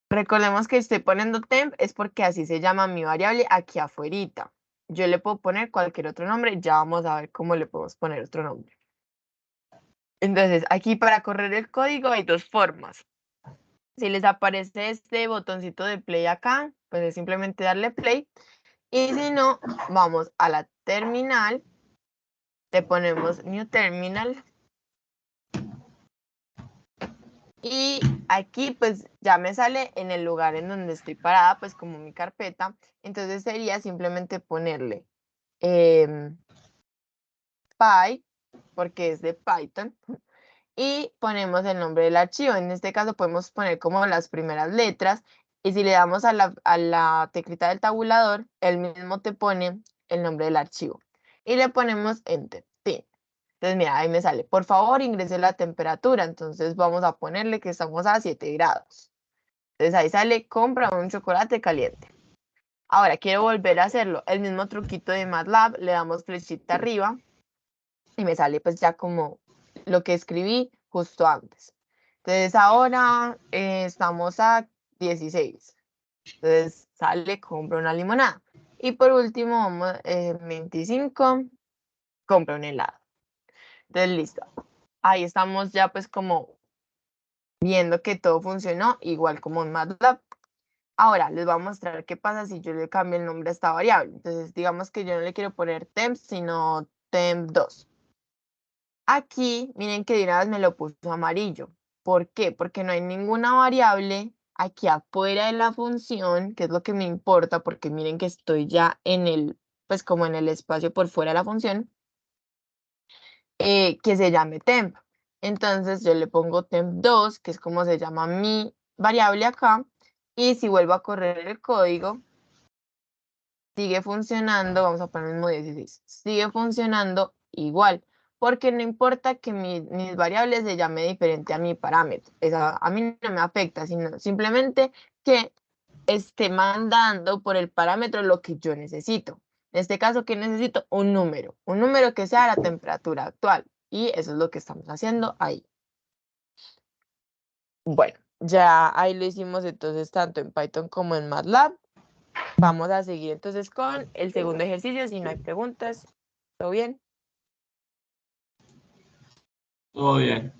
A: Recordemos que estoy poniendo temp es porque así se llama mi variable aquí afuerita. Yo le puedo poner cualquier otro nombre, ya vamos a ver cómo le podemos poner otro nombre. Entonces, aquí para correr el código hay dos formas. Si les aparece este botoncito de play acá, pues es simplemente darle play. Y si no, vamos a la terminal, le ponemos new terminal. Y aquí pues ya me sale en el lugar en donde estoy parada, pues como mi carpeta. Entonces sería simplemente ponerle py, porque es de Python, y ponemos el nombre del archivo. En este caso podemos poner como las primeras letras, y si le damos a la teclita del tabulador, él mismo te pone el nombre del archivo. Y le ponemos enter. Sí. Entonces, mira, ahí me sale, por favor, ingrese la temperatura. Entonces vamos a ponerle que estamos a 7 grados. Entonces ahí sale, compra un chocolate caliente. Ahora quiero volver a hacerlo. El mismo truquito de MATLAB, le damos flechita arriba y me sale pues ya como lo que escribí justo antes. Entonces ahora estamos a 16. Entonces sale, compra una limonada. Y por último, vamos 25, compra un helado. Entonces listo. Ahí estamos ya pues como viendo que todo funcionó igual como en MATLAB. Ahora les voy a mostrar qué pasa si yo le cambio el nombre a esta variable. Entonces digamos que yo no le quiero poner temp, sino temp2. Aquí, miren que de una vez me lo puso amarillo. ¿Por qué? Porque no hay ninguna variable aquí afuera de la función, que es lo que me importa, porque miren que estoy ya en el, pues como en el espacio por fuera de la función, que se llame temp. Entonces yo le pongo temp2, que es como se llama mi variable acá, y si vuelvo a correr el código, sigue funcionando, vamos a poner el mismo 16, sigue funcionando igual, porque no importa que mis variables se llame diferente a mi parámetro, a mí no me afecta, sino simplemente que esté mandando por el parámetro lo que yo necesito. En este caso, ¿qué necesito? Un número que sea la temperatura actual, y eso es lo que estamos haciendo ahí. Bueno, ya ahí lo hicimos entonces tanto en Python como en MATLAB. Vamos a seguir entonces con el segundo ejercicio, si no hay preguntas. ¿Todo bien?
B: Todo bien.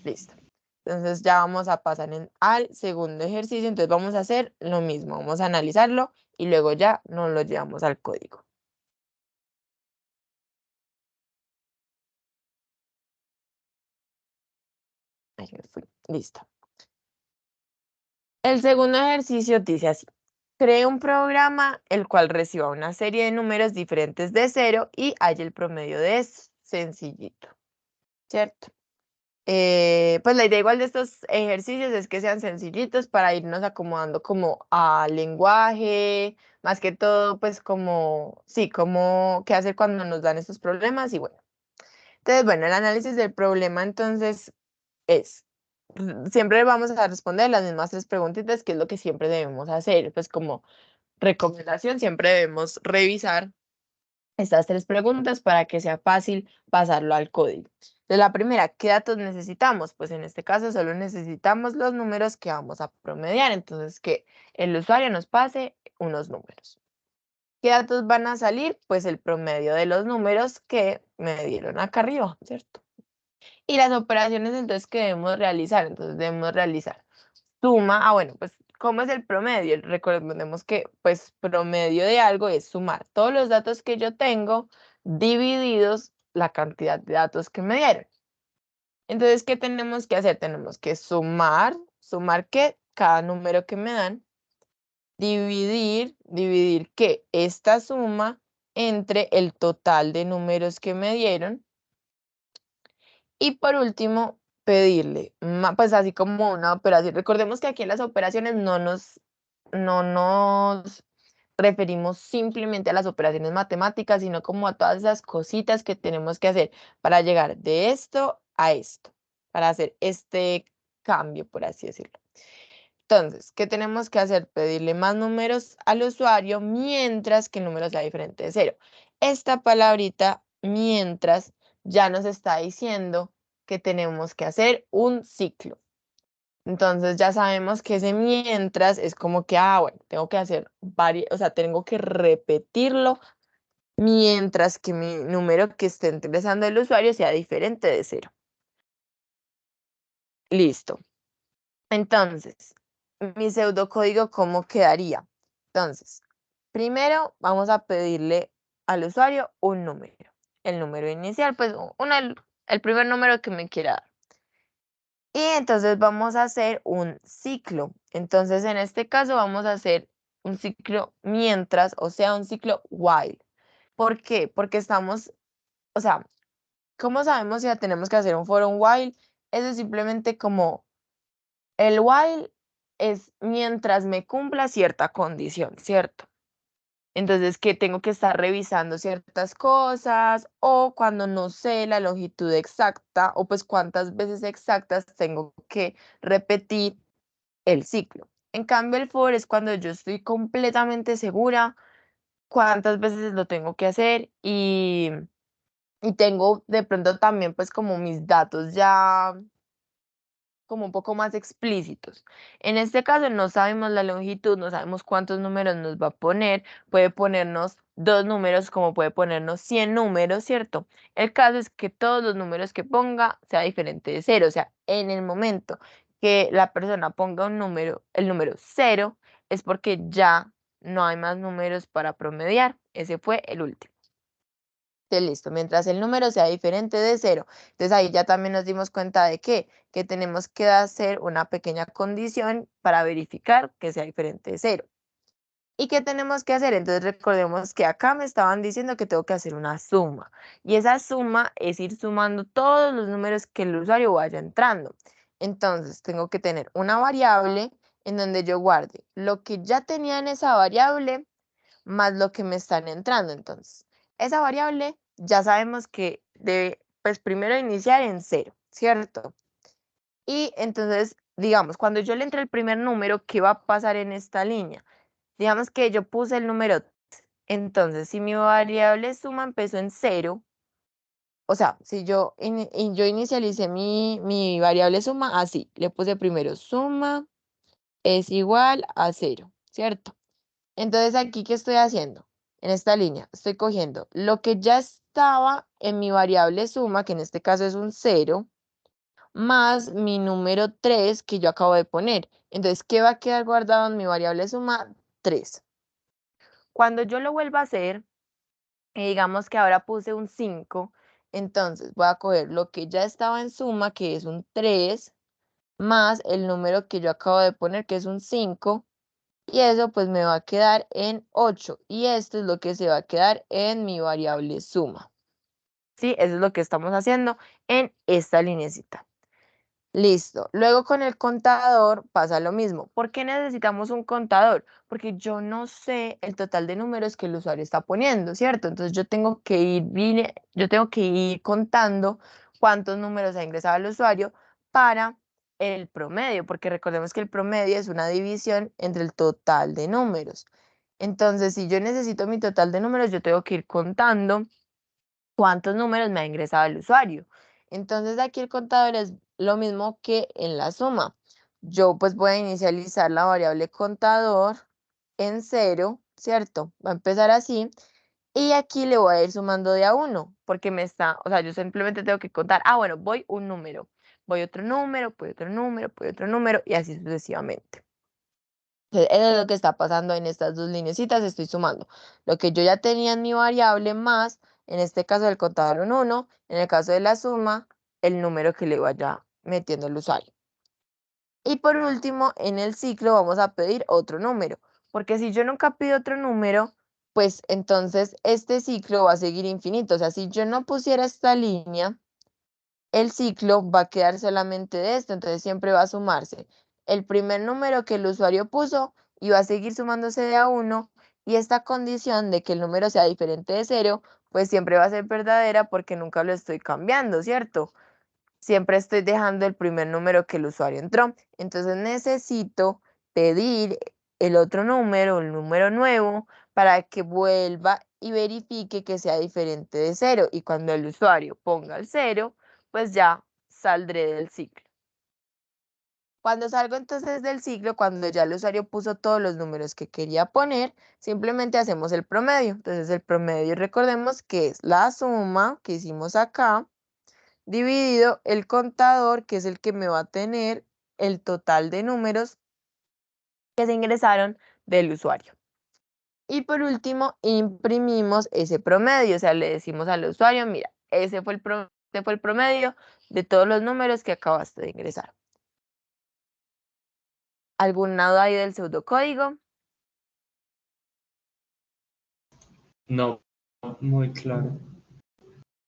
A: Listo. Entonces ya vamos a pasar al segundo ejercicio. Entonces vamos a hacer lo mismo. Vamos a analizarlo y luego ya nos lo llevamos al código. Ahí me fui. Listo. El segundo ejercicio dice así. Cree un programa el cual reciba una serie de números diferentes de 0 y haya el promedio de eso. Sencillito. ¿Cierto? Pues la idea igual de estos ejercicios es que sean sencillitos para irnos acomodando como al lenguaje, más que todo, pues como, sí, como qué hacer cuando nos dan estos problemas y bueno. Entonces, bueno, el análisis del problema entonces es, siempre vamos a responder las mismas 3 preguntitas, que es lo que siempre debemos hacer. Pues como recomendación, siempre debemos revisar estas 3 preguntas para que sea fácil pasarlo al código. Entonces, la primera, ¿qué datos necesitamos? Pues en este caso solo necesitamos los números que vamos a promediar. Entonces, que el usuario nos pase unos números. ¿Qué datos van a salir? Pues el promedio de los números que me dieron acá arriba, ¿cierto? Y las operaciones entonces que debemos realizar. Entonces debemos realizar suma, bueno, pues ¿cómo es el promedio? Recordemos que pues promedio de algo es sumar todos los datos que yo tengo divididos la cantidad de datos que me dieron. Entonces, ¿qué tenemos que hacer? Tenemos que ¿sumar qué? Cada número que me dan, dividir qué? Esta suma entre el total de números que me dieron. Y por último, pedirle, pues así como una operación. Recordemos que aquí en las operaciones no nos referimos simplemente a las operaciones matemáticas, sino como a todas esas cositas que tenemos que hacer para llegar de esto a esto, para hacer este cambio, por así decirlo. Entonces, ¿qué tenemos que hacer? Pedirle más números al usuario mientras que el número sea diferente de cero. Esta palabrita, mientras, ya nos está diciendo que tenemos que hacer un ciclo. Entonces ya sabemos que ese mientras es como que, bueno, tengo que hacer varios, o sea, tengo que repetirlo mientras que mi número que esté interesando el usuario sea diferente de cero. Listo. Entonces, mi pseudocódigo, ¿cómo quedaría? Entonces, primero vamos a pedirle al usuario un número. El número inicial, pues el primer número que me quiera dar. Y entonces vamos a hacer un ciclo. Entonces, en este caso vamos a hacer un ciclo mientras, o sea, un ciclo while. ¿Por qué? Porque estamos, o sea, ¿cómo sabemos si ya tenemos que hacer un for un while? Eso es simplemente como el while es mientras me cumpla cierta condición, ¿cierto? Entonces, que tengo que estar revisando ciertas cosas o cuando no sé la longitud exacta o pues cuántas veces exactas tengo que repetir el ciclo. En cambio, el for es cuando yo estoy completamente segura cuántas veces lo tengo que hacer y tengo de pronto también pues como mis datos ya como un poco más explícitos. En este caso no sabemos la longitud, no sabemos cuántos números nos va a poner, puede ponernos 2 números como puede ponernos 100 números, ¿cierto? El caso es que todos los números que ponga sea diferente de cero, o sea, en el momento que la persona ponga un número, el número cero, es porque ya no hay más números para promediar, ese fue el último. Listo, mientras el número sea diferente de cero. Entonces ahí ya también nos dimos cuenta de que tenemos que hacer una pequeña condición para verificar que sea diferente de cero. ¿Y qué tenemos que hacer? Entonces recordemos que acá me estaban diciendo que tengo que hacer una suma. Y esa suma es ir sumando todos los números que el usuario vaya entrando. Entonces tengo que tener una variable en donde yo guarde lo que ya tenía en esa variable más lo que me están entrando. Entonces, esa variable ya sabemos que debe, pues primero iniciar en cero, ¿cierto? Y entonces, digamos, cuando yo le entre el primer número, ¿qué va a pasar en esta línea? Digamos que yo puse el número 3. Entonces, si mi variable suma empezó en cero, o sea, si yo inicialicé mi variable suma así, le puse primero suma es igual a cero, ¿cierto? Entonces, aquí, ¿qué estoy haciendo? En esta línea, estoy cogiendo lo que ya estaba en mi variable suma, que en este caso es un cero, más mi número 3 que yo acabo de poner. Entonces, ¿qué va a quedar guardado en mi variable suma? 3. Cuando yo lo vuelva a hacer, y digamos que ahora puse un 5, entonces voy a coger lo que ya estaba en suma, que es un 3, más el número que yo acabo de poner, que es un 5, y eso pues me va a quedar en 8 y esto es lo que se va a quedar en mi variable suma. ¿Sí? Eso es lo que estamos haciendo en esta linecita. Listo. Luego con el contador pasa lo mismo. ¿Por qué necesitamos un contador? Porque yo no sé el total de números que el usuario está poniendo, ¿cierto? Entonces yo tengo que ir contando cuántos números ha ingresado el usuario para el promedio, porque recordemos que el promedio es una división entre el total de números. Entonces, si yo necesito mi total de números, yo tengo que ir contando cuántos números me ha ingresado el usuario. Entonces, aquí el contador es lo mismo que en la suma. Yo pues voy a inicializar la variable contador en 0, ¿cierto? Va a empezar así. Y aquí le voy a ir sumando de a 1, porque me está, o sea, yo simplemente tengo que contar, bueno, voy un número, voy otro número, voy otro número, voy otro número, y así sucesivamente. Entonces, eso es lo que está pasando en estas dos lineecitas, estoy sumando lo que yo ya tenía en mi variable más, en este caso del contador un 1, en el caso de la suma, el número que le vaya metiendo el usuario. Y por último, en el ciclo vamos a pedir otro número, porque si yo nunca pido otro número, pues entonces este ciclo va a seguir infinito. O sea, si yo no pusiera esta línea, el ciclo va a quedar solamente de esto, entonces siempre va a sumarse el primer número que el usuario puso y va a seguir sumándose de a 1, y esta condición de que el número sea diferente de 0, pues siempre va a ser verdadera porque nunca lo estoy cambiando, ¿cierto? Siempre estoy dejando el primer número que el usuario entró. Entonces necesito pedir el otro número, el número nuevo, para que vuelva y verifique que sea diferente de 0. Y cuando el usuario ponga el 0, pues ya saldré del ciclo. Cuando salgo entonces del ciclo, cuando ya el usuario puso todos los números que quería poner, simplemente hacemos el promedio. Entonces el promedio, recordemos que es la suma que hicimos acá, dividido el contador, que es el que me va a tener el total de números que se ingresaron del usuario. Y por último, imprimimos ese promedio, o sea, le decimos al usuario, mira, ese fue el promedio de todos los números que acabaste de ingresar. ¿Alguna duda ahí del pseudocódigo?
B: No, muy claro.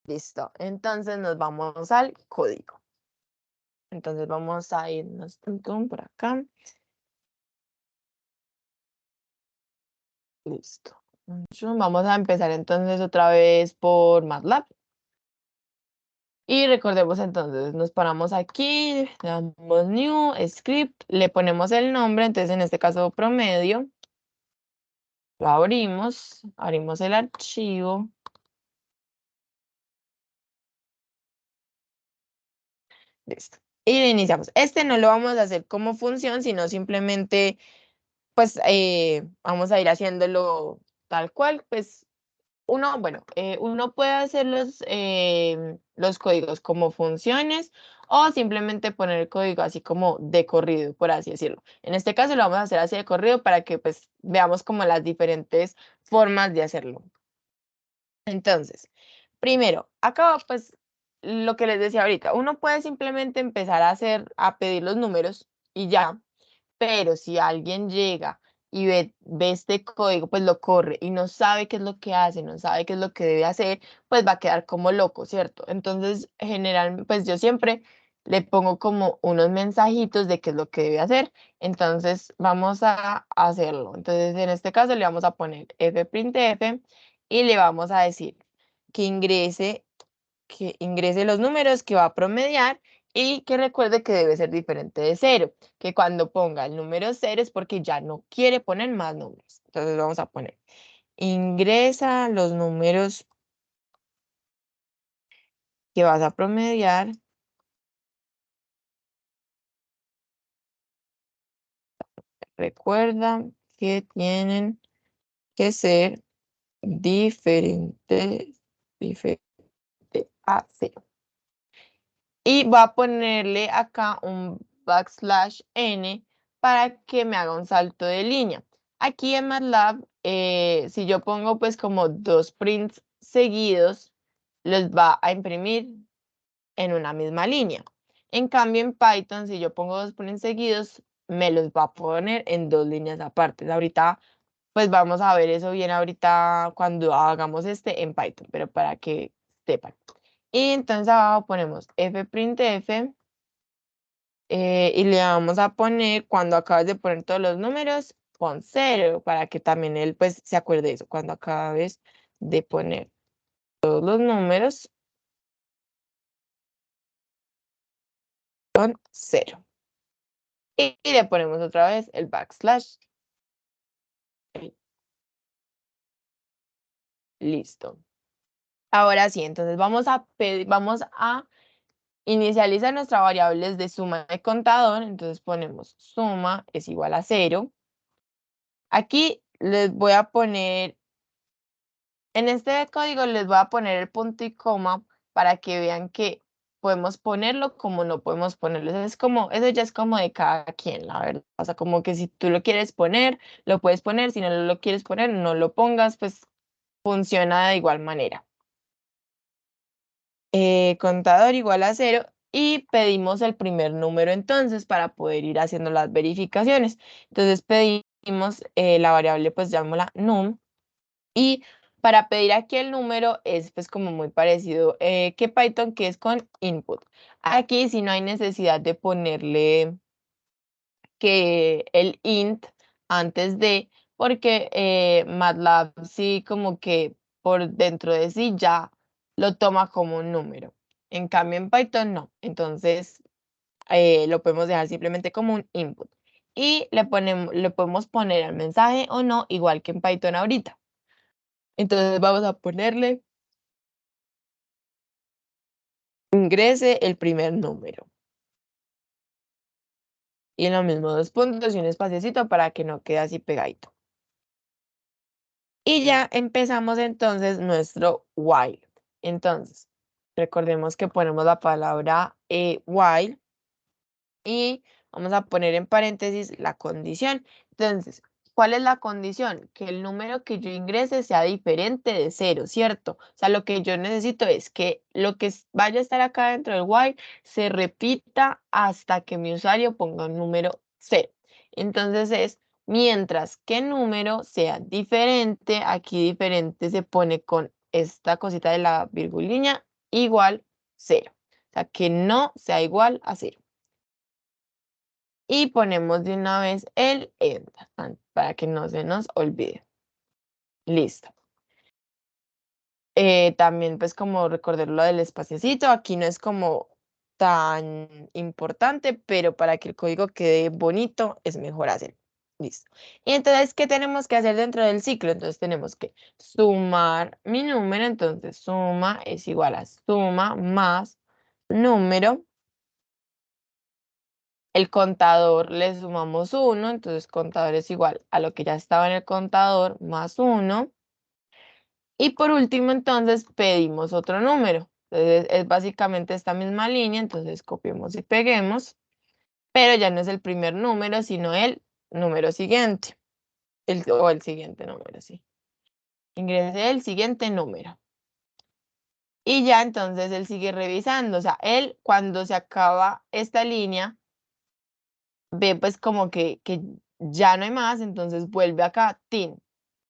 A: Listo, entonces nos vamos al código. Entonces vamos a irnos por acá. Listo. Vamos a empezar entonces otra vez por MATLAB. Y recordemos entonces, nos paramos aquí, le damos New, Script, le ponemos el nombre, entonces en este caso promedio. Lo abrimos el archivo. Listo. Y lo iniciamos. Este no lo vamos a hacer como función, sino simplemente, pues, vamos a ir haciéndolo tal cual, pues, uno puede hacer los códigos como funciones o simplemente poner el código así como de corrido, por así decirlo. En este caso lo vamos a hacer así de corrido para que pues veamos como las diferentes formas de hacerlo. Entonces, primero, acá pues lo que les decía ahorita, uno puede simplemente empezar a pedir los números y ya, pero si alguien llega y ve este código, pues lo corre y no sabe qué es lo que hace, no sabe qué es lo que debe hacer, pues va a quedar como loco, ¿cierto? Entonces, generalmente, pues yo siempre le pongo como unos mensajitos de qué es lo que debe hacer. Entonces, vamos a hacerlo. Entonces, en este caso le vamos a poner fprintf y le vamos a decir que ingrese los números que va a promediar y que recuerde que debe ser diferente de 0, que cuando ponga el número 0 es porque ya no quiere poner más números. Entonces vamos a poner, ingresa los números que vas a promediar, recuerda que tienen que ser diferentes, diferente a 0. Y voy a ponerle acá un \n para que me haga un salto de línea. Aquí en MATLAB, si yo pongo pues como dos prints seguidos, los va a imprimir en una misma línea. En cambio, en Python, si yo pongo dos prints seguidos, me los va a poner en dos líneas aparte. Ahorita, pues vamos a ver eso bien ahorita cuando hagamos en Python, pero para que sepan. Y entonces abajo ponemos fprintf y le vamos a poner, cuando acabes de poner todos los números, pon 0 para que también él pues se acuerde de eso. Cuando acabes de poner todos los números, son 0. y le ponemos otra vez el backslash. Listo. Ahora sí, entonces vamos a inicializar nuestra variable de suma de contador. Entonces ponemos suma es igual a 0. Aquí les voy a poner, en este código les voy a poner el punto y coma para que vean que podemos ponerlo como no podemos ponerlo. Eso ya es como de cada quien, la verdad. O sea, como que si tú lo quieres poner, lo puedes poner. Si no lo quieres poner, no lo pongas, pues funciona de igual manera. Contador igual a 0 y pedimos el primer número entonces para poder ir haciendo las verificaciones. Entonces pedimos la variable, pues llamémosla num, y para pedir aquí el número es pues como muy parecido que Python, que es con input. Aquí sí no hay necesidad de ponerle que el int antes de, porque MATLAB sí como que por dentro de sí ya lo toma como un número. En cambio en Python no. Entonces lo podemos dejar simplemente como un input. Y le podemos poner el mensaje o no, igual que en Python ahorita. Entonces vamos a ponerle ingrese el primer número. Y lo mismo, 2 puntos y un espaciocito para que no quede así pegadito. Y ya empezamos entonces nuestro while. Entonces, recordemos que ponemos la palabra while y vamos a poner en paréntesis la condición. Entonces, ¿cuál es la condición? Que el número que yo ingrese sea diferente de 0, ¿cierto? O sea, lo que yo necesito es que lo que vaya a estar acá dentro del while se repita hasta que mi usuario ponga un número 0. Entonces es, mientras que número sea diferente, aquí diferente se pone con esta cosita de la virgulina, igual 0. O sea, que no sea igual a 0. Y ponemos de una vez el enter para que no se nos olvide. Listo. También pues como recordar lo del espaciocito, aquí no es como tan importante, pero para que el código quede bonito es mejor hacerlo. Listo. Y entonces, ¿qué tenemos que hacer dentro del ciclo? Entonces tenemos que sumar mi número, entonces suma es igual a suma más número. El contador le sumamos 1, entonces contador es igual a lo que ya estaba en el contador más 1. Y por último, entonces pedimos otro número. Entonces es básicamente esta misma línea, entonces copiemos y peguemos, pero ya no es el primer número, sino el número siguiente, o el siguiente número, sí. Ingrese el siguiente número. Y ya entonces él sigue revisando, o sea, él cuando se acaba esta línea, ve pues como que ya no hay más, entonces vuelve acá, tin.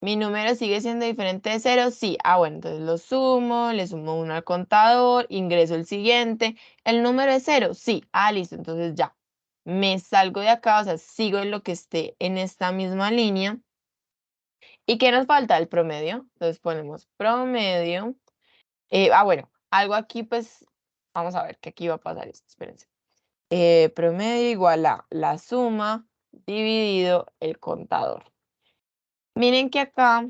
A: Mi número sigue siendo diferente de 0, sí. Ah, bueno, entonces lo sumo, le sumo 1 al contador, ingreso el siguiente. ¿El número es 0? Sí. Ah, listo, entonces ya. Me salgo de acá, o sea, sigo en lo que esté en esta misma línea. ¿Y qué nos falta? El promedio. Entonces ponemos promedio. Bueno, algo aquí pues, vamos a ver que aquí va a pasar esto, espérense. Promedio igual a la suma dividido el contador. Miren que acá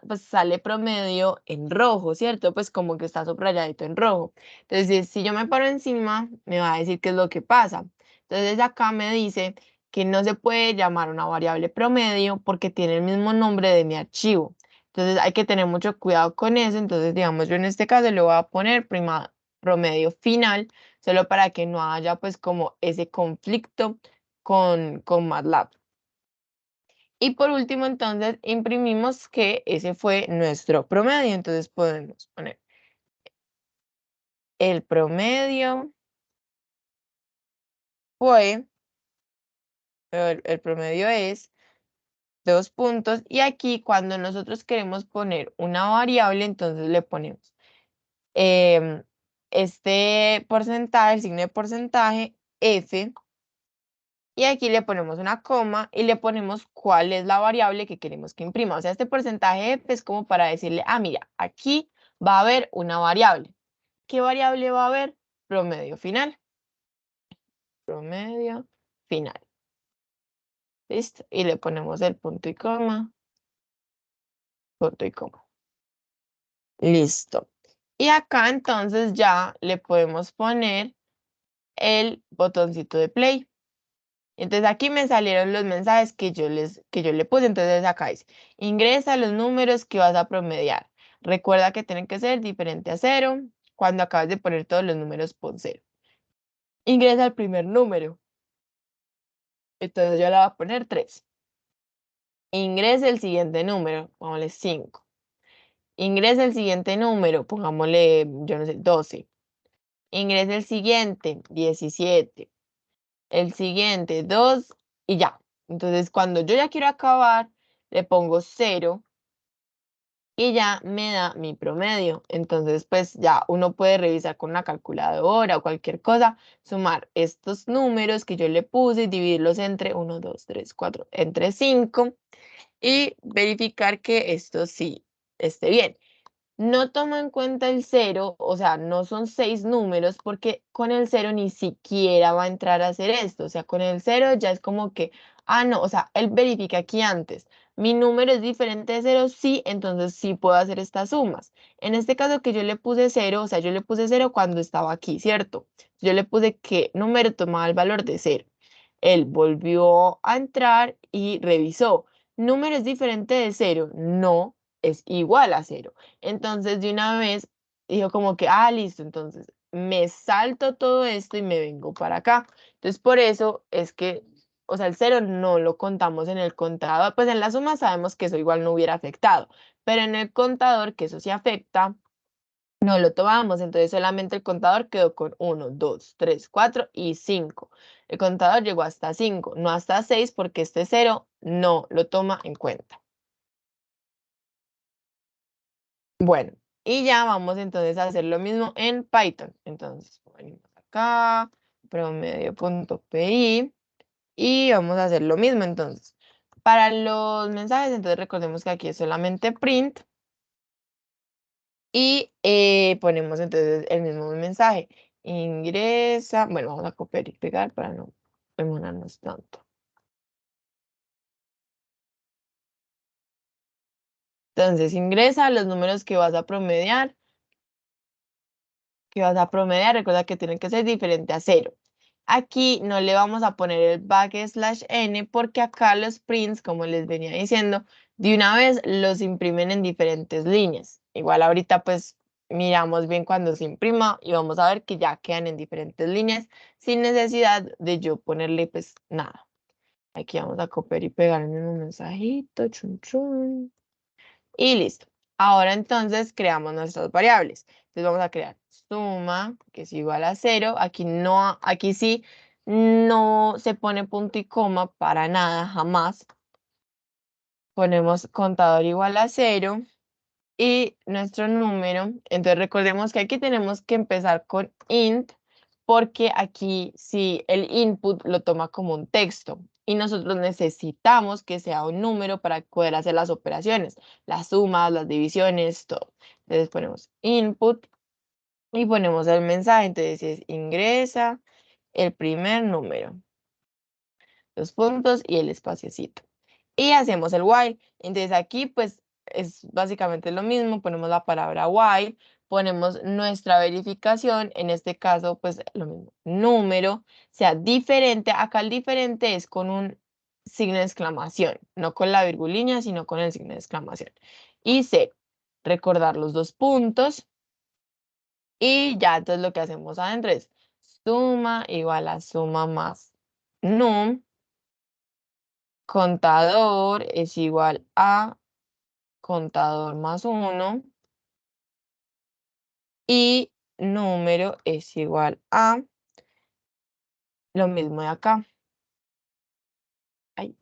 A: pues sale promedio en rojo, ¿cierto? Pues como que está subrayadito en rojo. Entonces, si yo me paro encima, me va a decir qué es lo que pasa. Entonces, acá me dice que no se puede llamar una variable promedio porque tiene el mismo nombre de mi archivo. Entonces, hay que tener mucho cuidado con eso. Entonces, digamos, yo en este caso le voy a poner promedio final, solo para que no haya pues como ese conflicto con MATLAB. Y por último, entonces, imprimimos que ese fue nuestro promedio. Entonces podemos poner el promedio fue, el promedio es 2 puntos. Y aquí cuando nosotros queremos poner una variable, entonces le ponemos em, este porcentaje, el signo de porcentaje, F. Y aquí le ponemos una coma y le ponemos cuál es la variable que queremos que imprima. O sea, este porcentaje F es como para decirle, ah, mira, aquí va a haber una variable. ¿Qué variable va a haber? Promedio final. Promedio final. ¿Listo? Y le ponemos el punto y coma, punto y coma. Listo. Y acá entonces ya le podemos poner el botoncito de play. Entonces aquí me salieron los mensajes que yo le puse. Entonces acá dice, ingresa los números que vas a promediar. Recuerda que tienen que ser diferente a 0. Cuando acabas de poner todos los números, pon 0. Ingresa el primer número. Entonces yo le voy a poner 3. Ingresa el siguiente número, pongámosle 5. Ingresa el siguiente número, pongámosle, yo no sé, 12. Ingresa el siguiente, 17. El siguiente, 2 y ya. Entonces, cuando yo ya quiero acabar, le pongo 0 y ya me da mi promedio. Entonces, pues ya uno puede revisar con una calculadora o cualquier cosa, sumar estos números que yo le puse y dividirlos entre 1, 2, 3, 4, entre 5 y verificar que esto sí esté bien. No tomo en cuenta el 0, o sea, no son 6 números porque con el 0 ni siquiera va a entrar a hacer esto. O sea, con el 0 ya es como que, no, o sea, él verifica aquí antes. Mi número es diferente de 0, sí, entonces sí puedo hacer estas sumas. En este caso que yo le puse 0, o sea, yo le puse 0 cuando estaba aquí, ¿cierto? Yo le puse que número tomaba el valor de 0. Él volvió a entrar y revisó. ¿Número es diferente de 0? No, es igual a 0. Entonces, de una vez, dijo como que, listo, entonces me salto todo esto y me vengo para acá. Entonces, por eso es que, o sea, el 0 no lo contamos en el contador. Pues en la suma sabemos que eso igual no hubiera afectado, pero en el contador, que eso sí afecta, no lo tomamos. Entonces, solamente el contador quedó con 1, 2, 3, 4 y 5. El contador llegó hasta 5, no hasta 6, porque este 0 no lo toma en cuenta. Bueno, y ya vamos entonces a hacer lo mismo en Python. Entonces, venimos acá, promedio.py, y vamos a hacer lo mismo entonces. Para los mensajes, entonces recordemos que aquí es solamente print y ponemos entonces el mismo mensaje. Ingresa, bueno, vamos a copiar y pegar para no demorarnos tanto. Entonces, ingresa los números que vas a promediar. Recuerda que tienen que ser diferente a 0. Aquí no le vamos a poner el \n porque acá los prints, como les venía diciendo, de una vez los imprimen en diferentes líneas. Igual ahorita pues miramos bien cuando se imprima y vamos a ver que ya quedan en diferentes líneas sin necesidad de yo ponerle pues nada. Aquí vamos a copiar y pegar en un mensajito, chun chun. Y listo. Ahora entonces creamos nuestras variables. Entonces vamos a crear suma, que es igual a 0. Aquí no, aquí sí no se pone punto y coma para nada, jamás. Ponemos contador igual a 0 y nuestro número. Entonces recordemos que aquí tenemos que empezar con int porque aquí sí el input lo toma como un texto y nosotros necesitamos que sea un número para poder hacer las operaciones, las sumas, las divisiones, todo. Entonces ponemos input y ponemos el mensaje. Entonces es ingresa el primer número, los puntos y el espaciocito. Y hacemos el while. Entonces aquí pues es básicamente lo mismo, ponemos la palabra while, ponemos nuestra verificación, en este caso pues lo mismo, número, sea diferente, acá el diferente es con un signo de exclamación, no con la virgulina, sino con el signo de exclamación. Y C, recordar los dos puntos y ya entonces lo que hacemos adentro es suma igual a suma más num. Contador es igual a contador más 1 y número es igual a lo mismo de acá. Ay,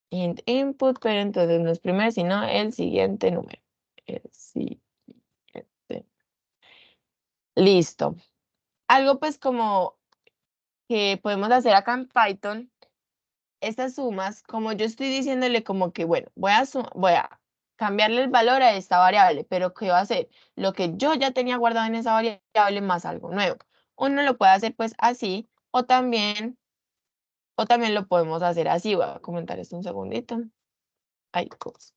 A: int input, pero entonces no es primero, sino el siguiente número. El siguiente. Listo. Algo pues como que podemos hacer acá en Python, estas sumas, como yo estoy diciéndole como que, bueno, voy a cambiarle el valor a esta variable, pero ¿qué va a hacer? Lo que yo ya tenía guardado en esa variable más algo nuevo. Uno lo puede hacer pues así, o también O también lo podemos hacer así. Voy a comentar esto un segundito. Ay, cosas.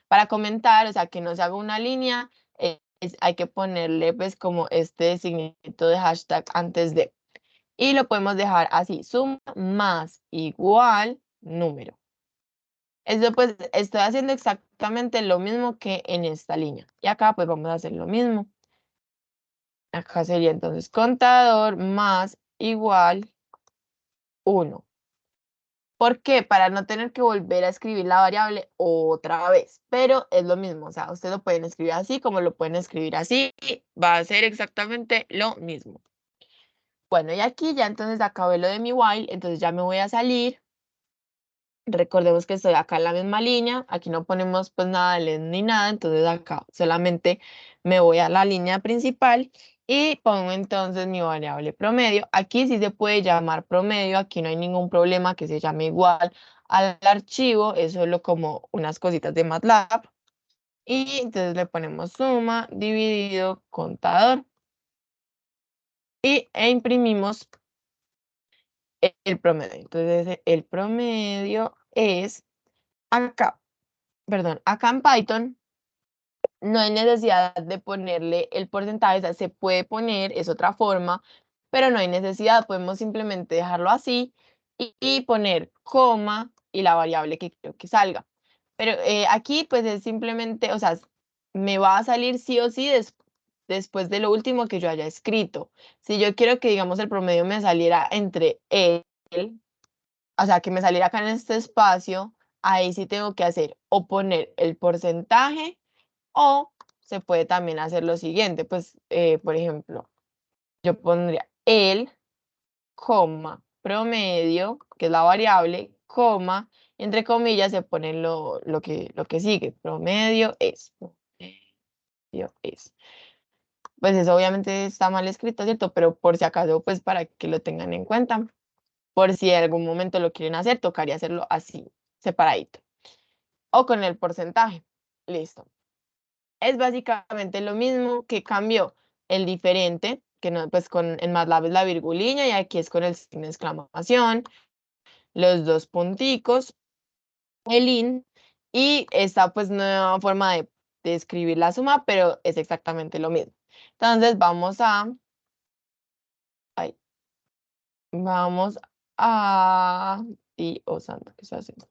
A: Para comentar, o sea, que no se haga una línea, hay que ponerle pues como este signito de hashtag antes de. Y lo podemos dejar así, suma más igual número. Esto pues estoy haciendo exactamente lo mismo que en esta línea. Y acá pues vamos a hacer lo mismo. Acá sería entonces contador más igual 1. ¿Por qué? Para no tener que volver a escribir la variable otra vez. Pero es lo mismo. O sea, ustedes lo pueden escribir así como lo pueden escribir así. Va a ser exactamente lo mismo. Bueno, y aquí ya entonces acabé lo de mi while. Entonces ya me voy a salir. Recordemos que estoy acá en la misma línea, aquí no ponemos pues nada de LED ni nada, entonces acá solamente me voy a la línea principal y pongo entonces mi variable promedio. Aquí sí se puede llamar promedio, aquí no hay ningún problema que se llame igual al archivo, es solo como unas cositas de MATLAB. Y entonces le ponemos suma dividido contador e imprimimos el promedio. Entonces el promedio es acá. Perdón, acá en Python no hay necesidad de ponerle el porcentaje, o sea, se puede poner, es otra forma, pero no hay necesidad, podemos simplemente dejarlo así y poner coma y la variable que quiero que salga. Pero aquí pues es simplemente, o sea, me va a salir sí o sí después de lo último que yo haya escrito. Si yo quiero que, digamos, el promedio me saliera entre él, o sea, que me saliera acá en este espacio, ahí sí tengo que hacer o poner el porcentaje o se puede también hacer lo siguiente, pues, por ejemplo, yo pondría el, coma, promedio, que es la variable, coma, entre comillas se pone lo que sigue, promedio es. Pues eso obviamente está mal escrito, ¿cierto? Pero por si acaso, pues para que lo tengan en cuenta. Por si en algún momento lo quieren hacer, tocaría hacerlo así, separadito. O con el porcentaje. Listo. Es básicamente lo mismo que cambió el diferente, que no, pues en MATLAB es la virgulina y aquí es con el signo de exclamación, los dos punticos, el in, y esta pues nueva forma de escribir la suma, pero es exactamente lo mismo. Entonces ay, vamos a, Dios santo, ¿qué estoy haciendo?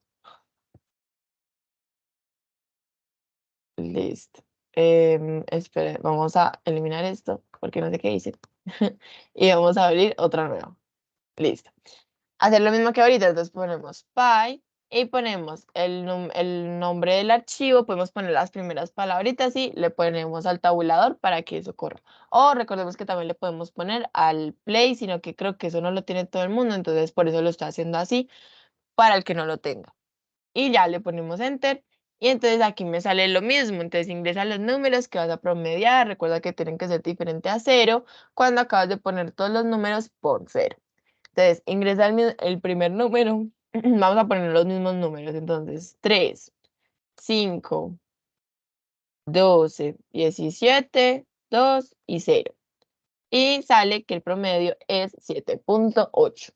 A: Listo. Espere, vamos a eliminar esto porque no sé qué hice. Y vamos a abrir otra nueva. Listo. Hacer lo mismo que ahorita, entonces ponemos py y ponemos el nombre del archivo, podemos poner las primeras palabritas y le ponemos al tabulador para que eso corra. O recordemos que también le podemos poner al play, sino que creo que eso no lo tiene todo el mundo, entonces por eso lo estoy haciendo así, para el que no lo tenga. Y ya le ponemos enter. Y entonces aquí me sale lo mismo. Entonces ingresa los números que vas a promediar. Recuerda que tienen que ser diferente a 0. Cuando acabas de poner todos los números, pon 0. Entonces ingresa el primer número. Vamos a poner los mismos números. Entonces 3, 5, 12, 17, 2 y 0. Y sale que el promedio es 7.8.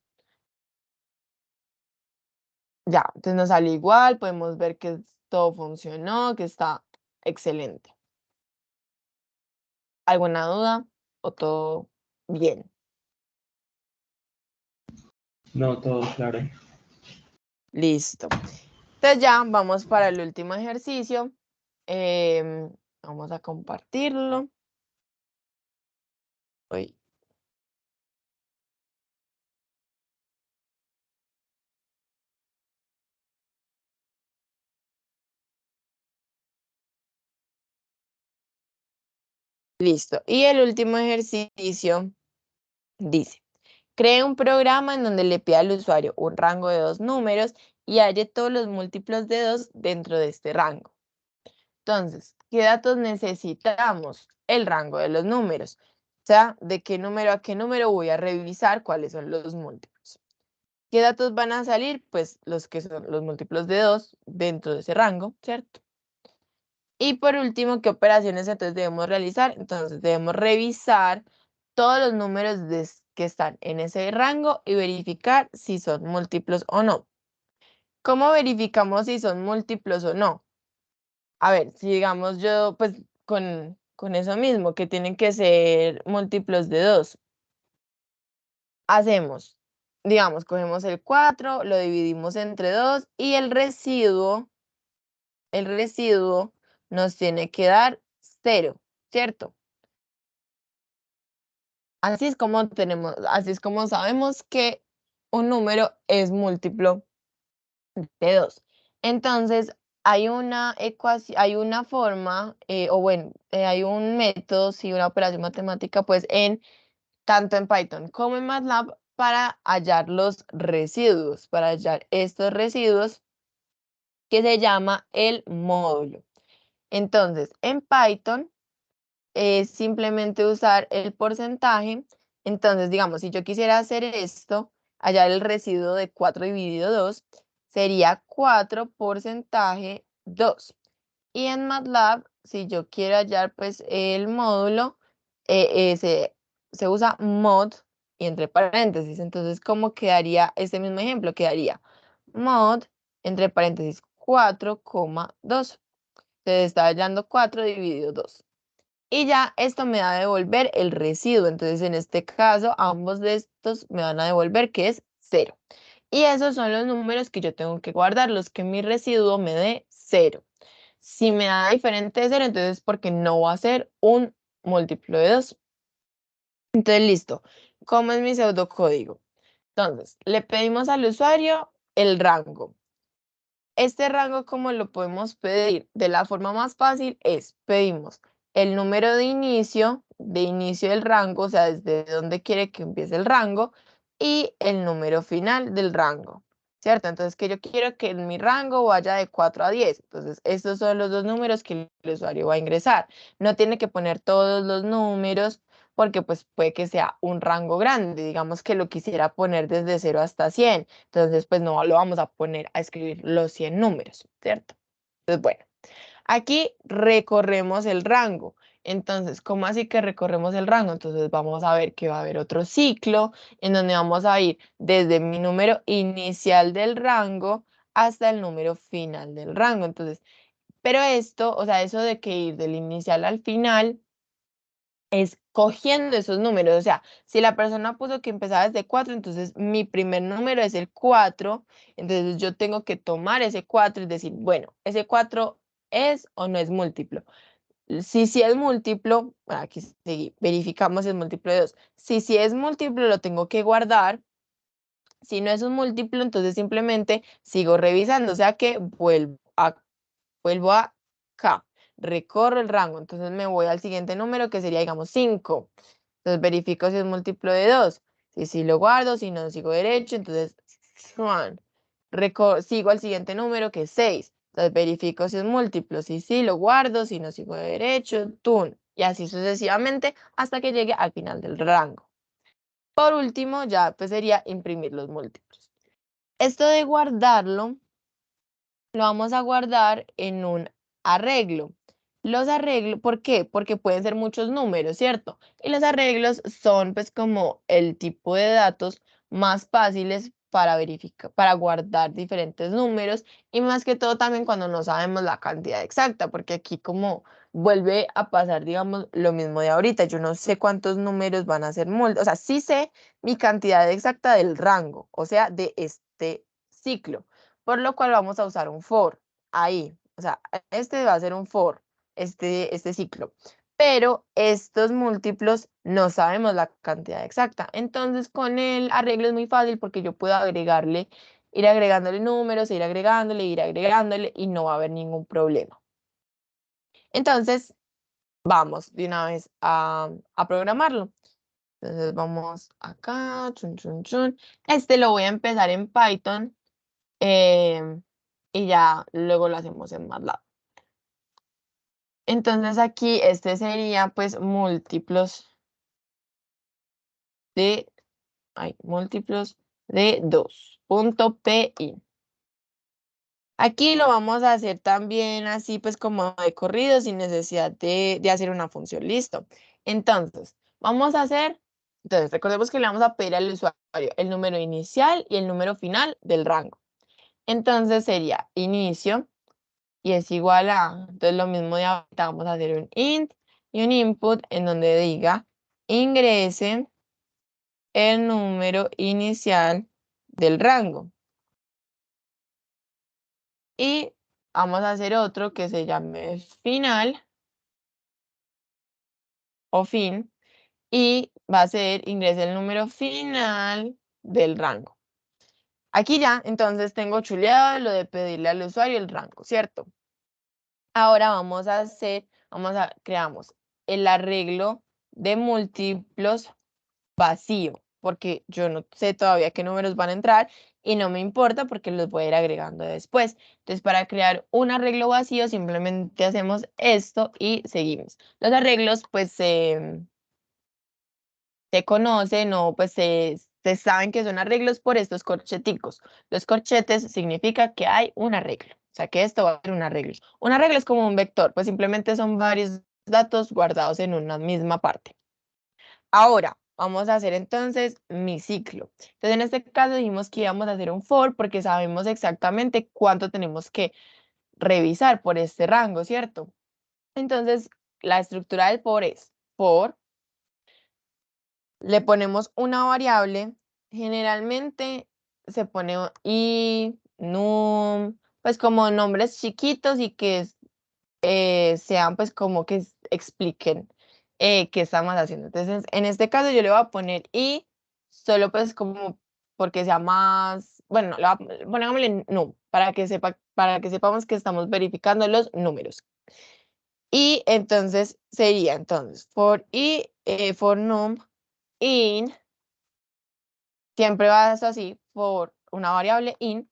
A: Ya, entonces nos sale igual, podemos ver que todo funcionó, que está excelente. ¿Alguna duda o todo bien?
B: No, todo claro.
A: Listo. Entonces ya vamos para el último ejercicio. Vamos a compartirlo. Uy, listo. Y el último ejercicio dice, cree un programa en donde le pida al usuario un rango de 2 números y halle todos los múltiplos de 2 dentro de este rango. Entonces, ¿qué datos necesitamos? El rango de los números. O sea, de qué número a qué número voy a revisar cuáles son los múltiplos. ¿Qué datos van a salir? Pues los que son los múltiplos de 2 dentro de ese rango, ¿cierto? Y por último, ¿qué operaciones entonces debemos realizar? Entonces debemos revisar todos los números que están en ese rango y verificar si son múltiplos o no. ¿Cómo verificamos si son múltiplos o no? A ver, si digamos yo, pues con eso mismo, que tienen que ser múltiplos de 2. Hacemos, digamos, cogemos el 4, lo dividimos entre 2 y el residuo nos tiene que dar 0, ¿cierto? Así es como sabemos que un número es múltiplo de 2. Entonces, hay una ecuación, hay una forma, o bueno, hay un método, sí, una operación matemática, pues tanto en Python como en MATLAB para hallar los residuos, para hallar estos residuos que se llama el módulo. Entonces, en Python es simplemente usar el porcentaje. Entonces, digamos, si yo quisiera hacer esto, hallar el residuo de 4 dividido 2, sería 4 porcentaje 2. Y en MATLAB, si yo quiero hallar pues el módulo, se usa mod y entre paréntesis. Entonces, ¿cómo quedaría este mismo ejemplo? Quedaría mod entre paréntesis 4,2. Se está hallando 4 dividido 2. Y ya esto me va a devolver el residuo. Entonces, en este caso, ambos de estos me van a devolver que es 0. Y esos son los números que yo tengo que guardar, los que mi residuo me dé 0. Si me da diferente de 0, entonces es porque no va a ser un múltiplo de 2. Entonces, listo. ¿Cómo es mi pseudocódigo? Entonces, le pedimos al usuario el rango. Este rango, ¿cómo lo podemos pedir? De la forma más fácil pedimos el número de inicio del rango, o sea, desde dónde quiere que empiece el rango, y el número final del rango, ¿cierto? Entonces, que yo quiero que mi rango vaya de 4 a 10. Entonces, estos son los dos números que el usuario va a ingresar. No tiene que poner todos los números porque pues puede que sea un rango grande, digamos que lo quisiera poner desde 0 hasta 100. Entonces, pues no lo vamos a poner a escribir los 100 números, ¿cierto? Entonces, bueno, aquí recorremos el rango. Entonces, ¿cómo así que recorremos el rango? Entonces, vamos a ver que va a haber otro ciclo en donde vamos a ir desde mi número inicial del rango hasta el número final del rango. Entonces, pero esto, o sea, eso de que ir del inicial al final es cogiendo esos números. O sea, si la persona puso que empezaba desde 4, entonces mi primer número es el 4. Entonces yo tengo que tomar ese 4 y decir, bueno, ese 4 es o no es múltiplo. Si sí es múltiplo, aquí verificamos si es múltiplo de 2. Si sí es múltiplo, lo tengo que guardar. Si no es un múltiplo, entonces simplemente sigo revisando. O sea que vuelvo acá, recorro el rango, entonces me voy al siguiente número que sería, digamos, 5. Entonces verifico si es múltiplo de 2. Si sí lo guardo, si no, sigo derecho, entonces sigo al siguiente número que es 6. Entonces verifico si es múltiplo, si sí lo guardo, si no, sigo derecho, tun. Y así sucesivamente hasta que llegue al final del rango. Por último, ya pues sería imprimir los múltiplos. Esto de guardarlo lo vamos a guardar en un arreglo. Los arreglos, ¿por qué? Porque pueden ser muchos números, ¿cierto? Y los arreglos son pues como el tipo de datos más fáciles para verificar, para guardar diferentes números y más que todo también cuando no sabemos la cantidad exacta, porque aquí como vuelve a pasar, digamos, lo mismo de ahorita, yo no sé cuántos números van a ser múltiplos, o sea, sí sé mi cantidad exacta del rango, o sea, de este ciclo, por lo cual vamos a usar un for ahí. O sea, este va a ser un for, este ciclo. Pero estos múltiplos no sabemos la cantidad exacta. Entonces, con el arreglo es muy fácil porque yo puedo ir agregándole números, ir agregándole y no va a haber ningún problema. Entonces, vamos de una vez a programarlo. Entonces, vamos acá, chun, chun, chun. Este lo voy a empezar en Python. Y ya luego lo hacemos en MATLAB. Entonces aquí este sería pues múltiplos de 2.pi. Aquí lo vamos a hacer también así pues como de corrido sin necesidad de hacer una función. Listo. Entonces, vamos a hacer Entonces, recordemos que le vamos a pedir al usuario el número inicial y el número final del rango. Entonces sería inicio y es igual a, entonces lo mismo de ahorita, vamos a hacer un int y un input en donde diga ingrese el número inicial del rango. Y vamos a hacer otro que se llame final o fin y va a ser ingrese el número final del rango. Aquí ya, entonces tengo chuleado lo de pedirle al usuario el rango, ¿cierto? Ahora creamos el arreglo de múltiplos vacío, porque yo no sé todavía qué números van a entrar y no me importa porque los voy a ir agregando después. Entonces, para crear un arreglo vacío, simplemente hacemos esto y seguimos. Los arreglos, pues, se conocen o pues se saben que son arreglos por estos corcheticos. Los corchetes significa que hay un arreglo, o sea que esto va a ser un arreglo. Un arreglo es como un vector, pues simplemente son varios datos guardados en una misma parte. Ahora, vamos a hacer entonces mi ciclo. Entonces, en este caso dijimos que íbamos a hacer un for porque sabemos exactamente cuánto tenemos que revisar por este rango, ¿cierto? Entonces, la estructura del for es for, le ponemos una variable, generalmente se pone i, num, pues como nombres chiquitos y que sean pues como que expliquen qué estamos haciendo. Entonces, en este caso yo le voy a poner i, solo pues como porque sea más, bueno, pongámosle num, para que sepamos que estamos verificando los números. Y entonces sería entonces for i, for num in, siempre va a ser así, for una variable in,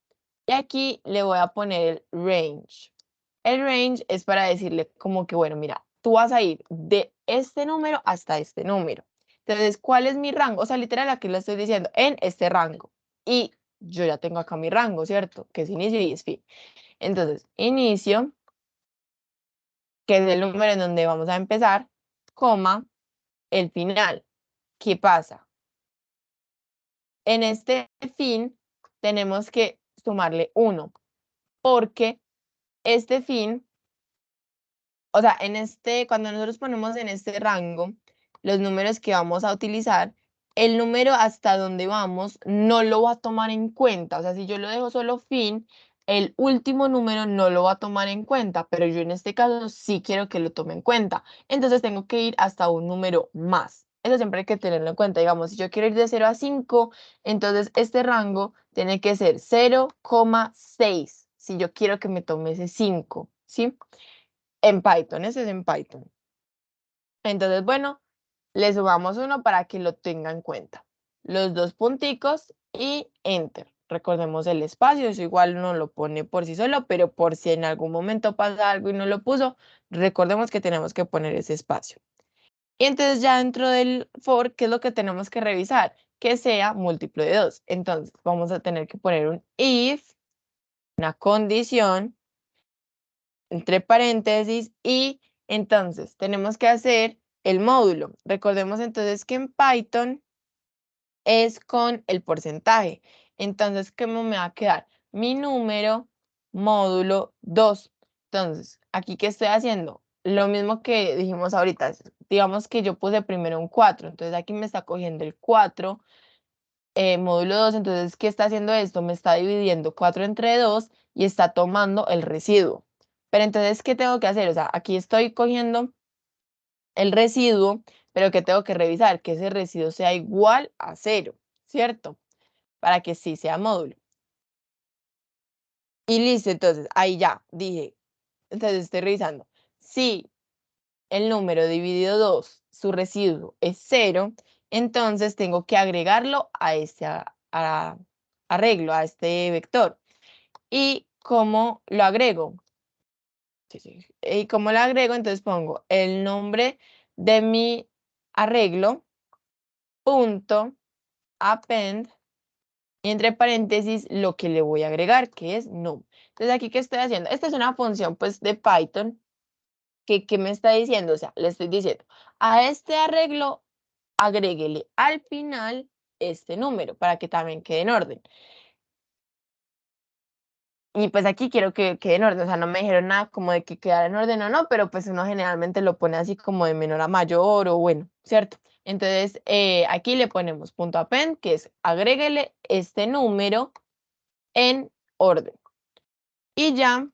A: y aquí le voy a poner el range. El range es para decirle como que, bueno, mira, tú vas a ir de este número hasta este número. Entonces, ¿cuál es mi rango? O sea, literal, aquí lo estoy diciendo, en este rango. Y yo ya tengo acá mi rango, ¿cierto? Que es inicio y es fin. Entonces, inicio, que es el número en donde vamos a empezar, coma, el final. ¿Qué pasa? En este fin tenemos que sumarle 1, porque este fin, o sea, cuando nosotros ponemos en este rango los números que vamos a utilizar, el número hasta donde vamos no lo va a tomar en cuenta. O sea, si yo lo dejo solo fin, el último número no lo va a tomar en cuenta, pero yo en este caso sí quiero que lo tome en cuenta. Entonces tengo que ir hasta un número más. Eso siempre hay que tenerlo en cuenta. Digamos, si yo quiero ir de 0 a 5, entonces este rango tiene que ser 0,6 si yo quiero que me tome ese 5, ¿sí? En Python, ese es en Python. Entonces, bueno, le sumamos 1 para que lo tenga en cuenta. Los dos punticos y Enter. Recordemos el espacio, eso igual uno lo pone por sí solo, pero por si en algún momento pasa algo y no lo puso, recordemos que tenemos que poner ese espacio. Y entonces ya dentro del for, ¿qué es lo que tenemos que revisar? Que sea múltiplo de 2. Entonces, vamos a tener que poner un if, una condición, entre paréntesis, y entonces tenemos que hacer el módulo. Recordemos entonces que en Python es con el porcentaje. Entonces, ¿cómo me va a quedar? Mi número módulo 2. Entonces, aquí, ¿qué estoy haciendo? Lo mismo que dijimos ahorita. Digamos que yo puse primero un 4. Entonces, aquí me está cogiendo el 4, módulo 2. Entonces, ¿qué está haciendo esto? Me está dividiendo 4 entre 2 y está tomando el residuo. Pero entonces, ¿qué tengo que hacer? O sea, aquí estoy cogiendo el residuo, pero que tengo que revisar que ese residuo sea igual a 0, ¿cierto? Para que sí sea módulo. Y listo, entonces ahí ya dije, entonces estoy revisando. Si el número dividido 2, su residuo es 0, entonces tengo que agregarlo a este arreglo, a este vector. ¿Y cómo lo agrego? Sí, sí. ¿Y cómo lo agrego? Entonces pongo el nombre de mi arreglo, punto, append, y entre paréntesis lo que le voy a agregar, que es num. Entonces, aquí, ¿qué estoy haciendo? Esta es una función, pues, de Python que me está diciendo, o sea, le estoy diciendo, a este arreglo agréguele al final este número para que también quede en orden. Y pues aquí quiero que quede en orden, o sea, no me dijeron nada como de que quedara en orden o no, pero pues uno generalmente lo pone así como de menor a mayor o bueno, ¿cierto? Entonces, aquí le ponemos punto append, que es agréguele este número en orden. Y ya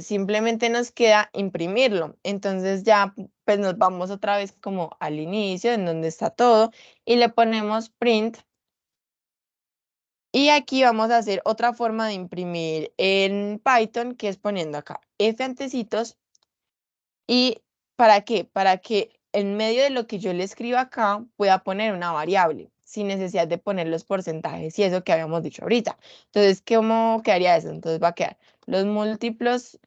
A: simplemente nos queda imprimirlo. Entonces ya pues nos vamos otra vez como al inicio en donde está todo y le ponemos print. Y aquí vamos a hacer otra forma de imprimir en Python, que es poniendo acá F antecitos. ¿Y para qué? Para que en medio de lo que yo le escriba acá pueda poner una variable sin necesidad de poner los porcentajes y eso que habíamos dicho ahorita. Entonces, ¿cómo quedaría eso? Entonces va a quedar los múltiplos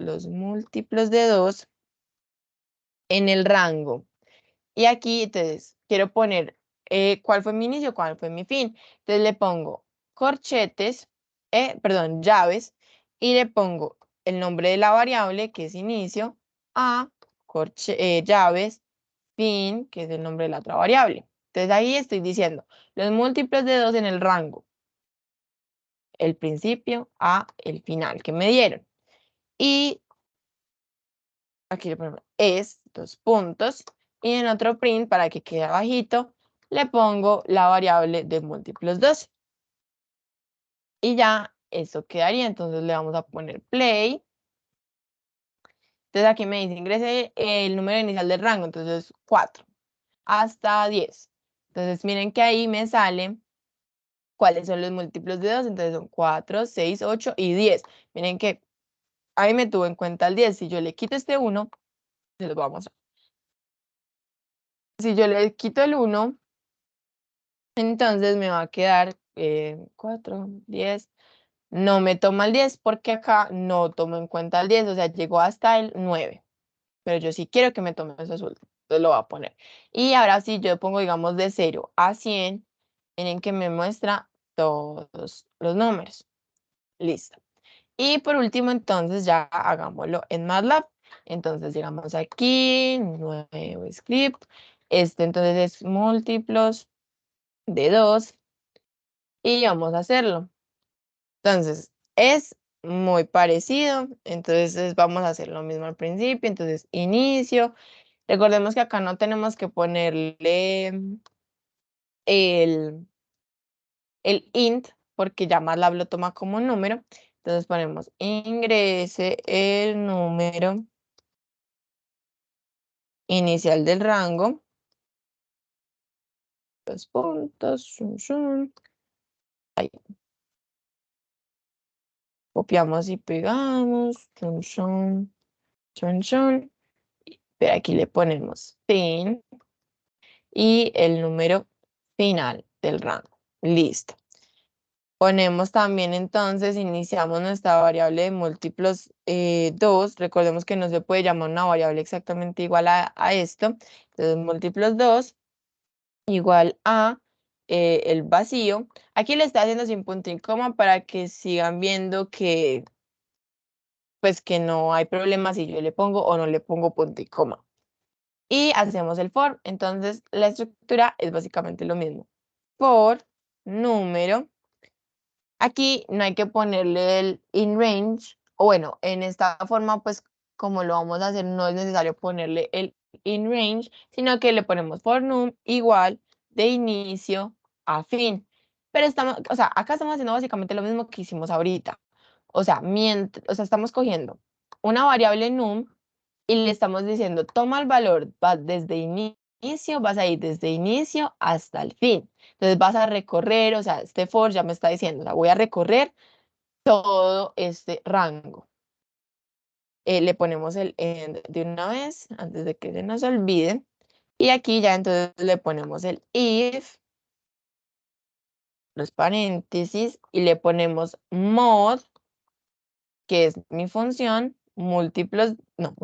A: de 2 en el rango. Y aquí, entonces, quiero poner cuál fue mi inicio, cuál fue mi fin. Entonces le pongo corchetes, perdón, llaves, y le pongo el nombre de la variable, que es inicio, a llaves, fin, que es el nombre de la otra variable. Entonces ahí estoy diciendo los múltiplos de 2 en el rango, el principio a el final que me dieron. Y aquí le ponemos es, dos puntos, y en otro print, para que quede abajito, le pongo la variable de múltiplos 2. Y ya eso quedaría, entonces le vamos a poner play. Entonces aquí me dice ingrese el número inicial del rango, entonces 4 hasta 10. Entonces miren que ahí me sale cuáles son los múltiplos de 2, entonces son 4, 6, 8 y 10. Miren que ahí me tuvo en cuenta el 10. Si yo le quito este 1, se los vamos a... Si yo le quito el 1, entonces me va a quedar 4, 10. No me toma el 10 porque acá no tomo en cuenta el 10, o sea, llegó hasta el 9. Pero yo sí quiero que me tome esos últimos, entonces lo voy a poner. Y ahora sí, yo pongo, digamos, de 0 a 100, miren que me muestra todos los números. Listo. Y por último, entonces ya hagámoslo en MATLAB. Entonces llegamos aquí, nuevo script. Este entonces es múltiplos de 2 y vamos a hacerlo. Entonces es muy parecido. Entonces vamos a hacer lo mismo al principio. Entonces inicio. Recordemos que acá no tenemos que ponerle el, el int porque ya MATLAB lo toma como un número. Entonces ponemos ingrese el número inicial del rango, los puntos, ahí, copiamos y pegamos, pero aquí le ponemos fin y el número final del rango. Listo. Ponemos también entonces, iniciamos nuestra variable de múltiplos 2. Recordemos que no se puede llamar una variable exactamente igual a esto. Entonces, múltiplos 2 igual a el vacío. Aquí le está haciendo sin punto y coma para que sigan viendo que, pues, que no hay problema si yo le pongo o no le pongo punto y coma. Y hacemos el for. Entonces, la estructura es básicamente lo mismo. For número. Aquí no hay que ponerle el in range, o bueno, en esta forma, pues como lo vamos a hacer, no es necesario ponerle el in range, sino que le ponemos for num igual de inicio a fin. Pero estamos, o sea, acá estamos haciendo básicamente lo mismo que hicimos ahorita. O sea, estamos cogiendo una variable num y le estamos diciendo, toma el valor, va desde inicio, vas a ir desde inicio hasta el fin. Entonces vas a recorrer, o sea, este for ya me está diciendo, o sea, voy a recorrer todo este rango. Le ponemos el end de una vez, antes de que se nos olvide. Y aquí ya entonces le ponemos el if, los paréntesis, y le ponemos mod, que es mi función, múltiplos, no,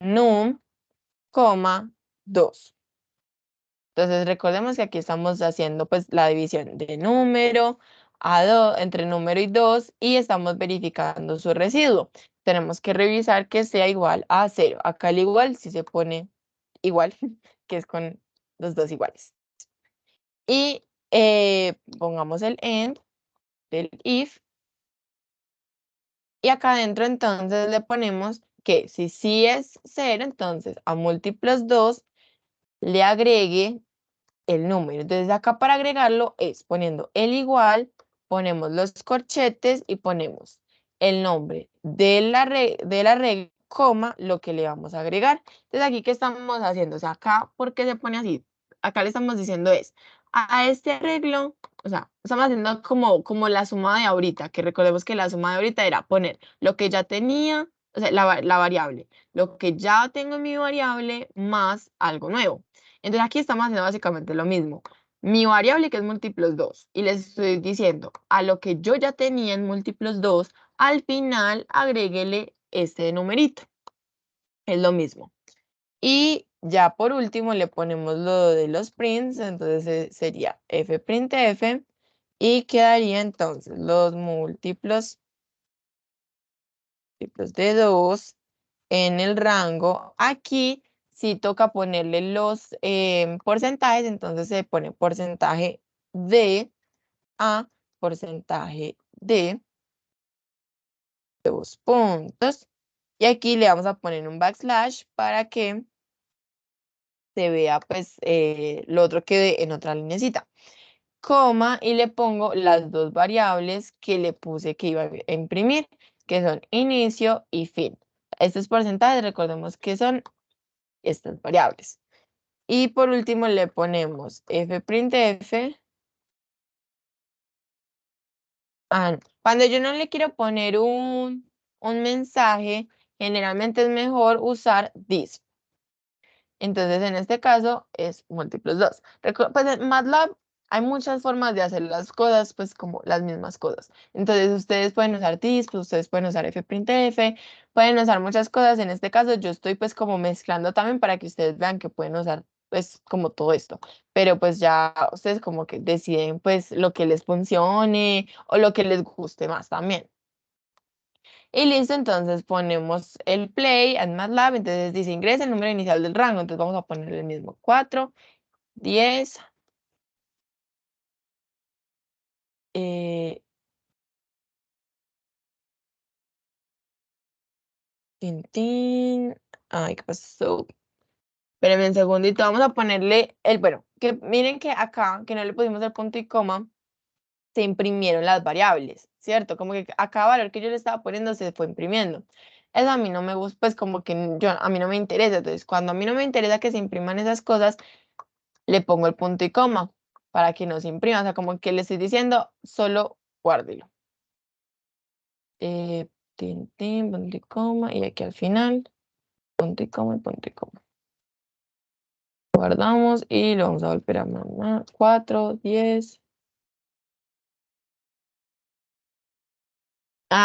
A: num, coma, 2. Entonces recordemos que aquí estamos haciendo pues la división de número entre número y 2 y estamos verificando su residuo. Tenemos que revisar que sea igual a 0. Acá el igual si se pone igual, que es con los dos iguales. Y pongamos el end del if. Y acá adentro entonces le ponemos que si sí es 0, entonces a múltiplos 2 le agregue el número. Entonces acá para agregarlo es poniendo el igual, ponemos los corchetes y ponemos el nombre de la regla, coma, lo que le vamos a agregar. Entonces aquí, ¿qué estamos haciendo? O sea, acá, ¿por qué se pone así? Acá le estamos diciendo es, a este arreglo, o sea, estamos haciendo como la suma de ahorita, que recordemos que la suma de ahorita era poner lo que ya tenía, o sea, la variable, lo que ya tengo en mi variable más algo nuevo. Entonces aquí estamos haciendo básicamente lo mismo. Mi variable que es múltiplos 2 y les estoy diciendo a lo que yo ya tenía en múltiplos 2, al final agréguele este numerito. Es lo mismo. Y ya por último le ponemos lo de los prints, entonces sería fprintf y quedaría entonces los múltiplos de 2 en el rango. Aquí sí toca ponerle los porcentajes, entonces se pone porcentaje de a porcentaje de 2 puntos. Y aquí le vamos a poner un backslash para que se vea pues lo otro quede en otra linecita. Coma y le pongo las dos variables que le puse que iba a imprimir, que son inicio y fin. Estos porcentajes recordemos que son estas variables. Y por último le ponemos fprintf. Cuando yo no le quiero poner un mensaje, generalmente es mejor usar this. Entonces, en este caso es múltiplos 2. Pues en MATLAB hay muchas formas de hacer las cosas, pues como las mismas cosas. Entonces, ustedes pueden usar this, pues ustedes pueden usar fprintf, pueden usar muchas cosas. En este caso, yo estoy pues como mezclando también para que ustedes vean que pueden usar pues como todo esto. Pero pues ya ustedes como que deciden pues lo que les funcione o lo que les guste más también. Y listo, entonces ponemos el play en MATLAB, entonces dice ingresa el número inicial del rango, entonces vamos a poner el mismo, 4, 10, tin, ay, ¿qué pasó? Espérenme un segundito, vamos a ponerle bueno, que miren que acá, que no le pusimos el punto y coma, se imprimieron las variables, ¿cierto? Como que a cada valor que yo le estaba poniendo se fue imprimiendo. Eso a mí no me gusta, pues como que a mí no me interesa. Entonces, cuando a mí no me interesa que se impriman esas cosas, le pongo el punto y coma para que no se imprima. O sea, como que le estoy diciendo, solo guárdelo. Punto y coma, y aquí al final, punto y coma, punto y coma. Guardamos y lo vamos a volver a mandar. 4, 10.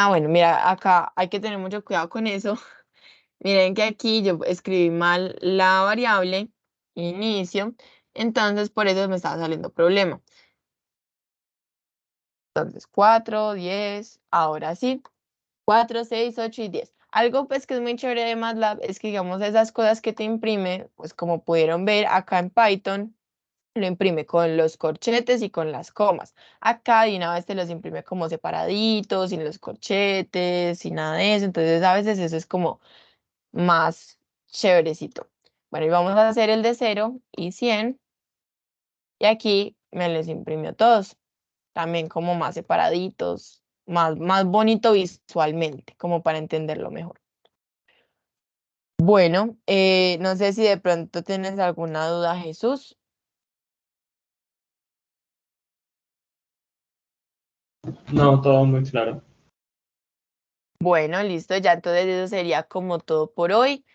A: Bueno, mira, acá hay que tener mucho cuidado con eso. Miren que aquí yo escribí mal la variable inicio, entonces por eso me estaba saliendo problema. Entonces 4, 10, ahora sí, 4, 6, 8 y 10. Algo pues que es muy chévere de MATLAB es que digamos esas cosas que te imprime, pues como pudieron ver acá en Python, lo imprime con los corchetes y con las comas. Acá de una vez te los imprime como separaditos, sin los corchetes, sin nada de eso. Entonces a veces eso es como más chéverecito. Bueno, y vamos a hacer el de 0 y 100. Y aquí me los imprimió todos. También como más separaditos, más bonito visualmente, como para entenderlo mejor. Bueno, no sé si de pronto tienes alguna duda, Jesús.
B: No, todo muy claro.
A: Bueno, listo, ya entonces eso sería como todo por hoy.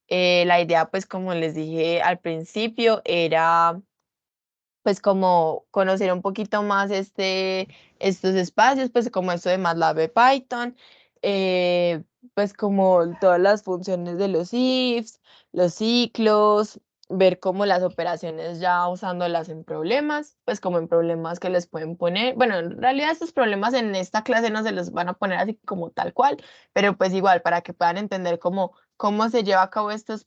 A: La idea, pues como les dije al principio, era pues como conocer un poquito más estos espacios, pues como esto de MATLAB de Python, pues como todas las funciones de los ifs, los ciclos, ver cómo las operaciones ya usándolas en problemas, pues como en problemas que les pueden poner, bueno, en realidad estos problemas en esta clase no se los van a poner así como tal cual, pero pues igual para que puedan entender cómo cómo se lleva a cabo estos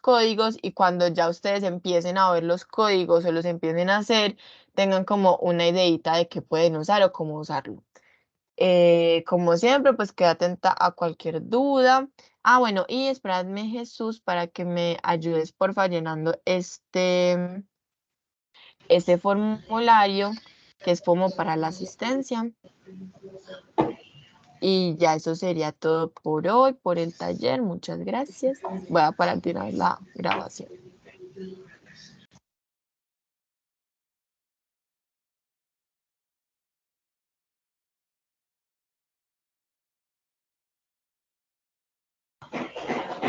A: códigos y cuando ya ustedes empiecen a ver los códigos o los empiecen a hacer, tengan como una ideita de qué pueden usar o cómo usarlo. Como siempre, pues queda atenta a cualquier duda. Ah, bueno, y esperadme, Jesús, para que me ayudes, porfa, llenando este formulario que es como para la asistencia. Y ya eso sería todo por hoy, por el taller. Muchas gracias. Voy a parar de una vez la grabación.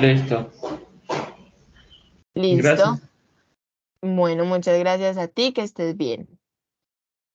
B: Listo.
A: Listo.
B: Gracias.
A: Bueno, muchas gracias a ti, que estés bien.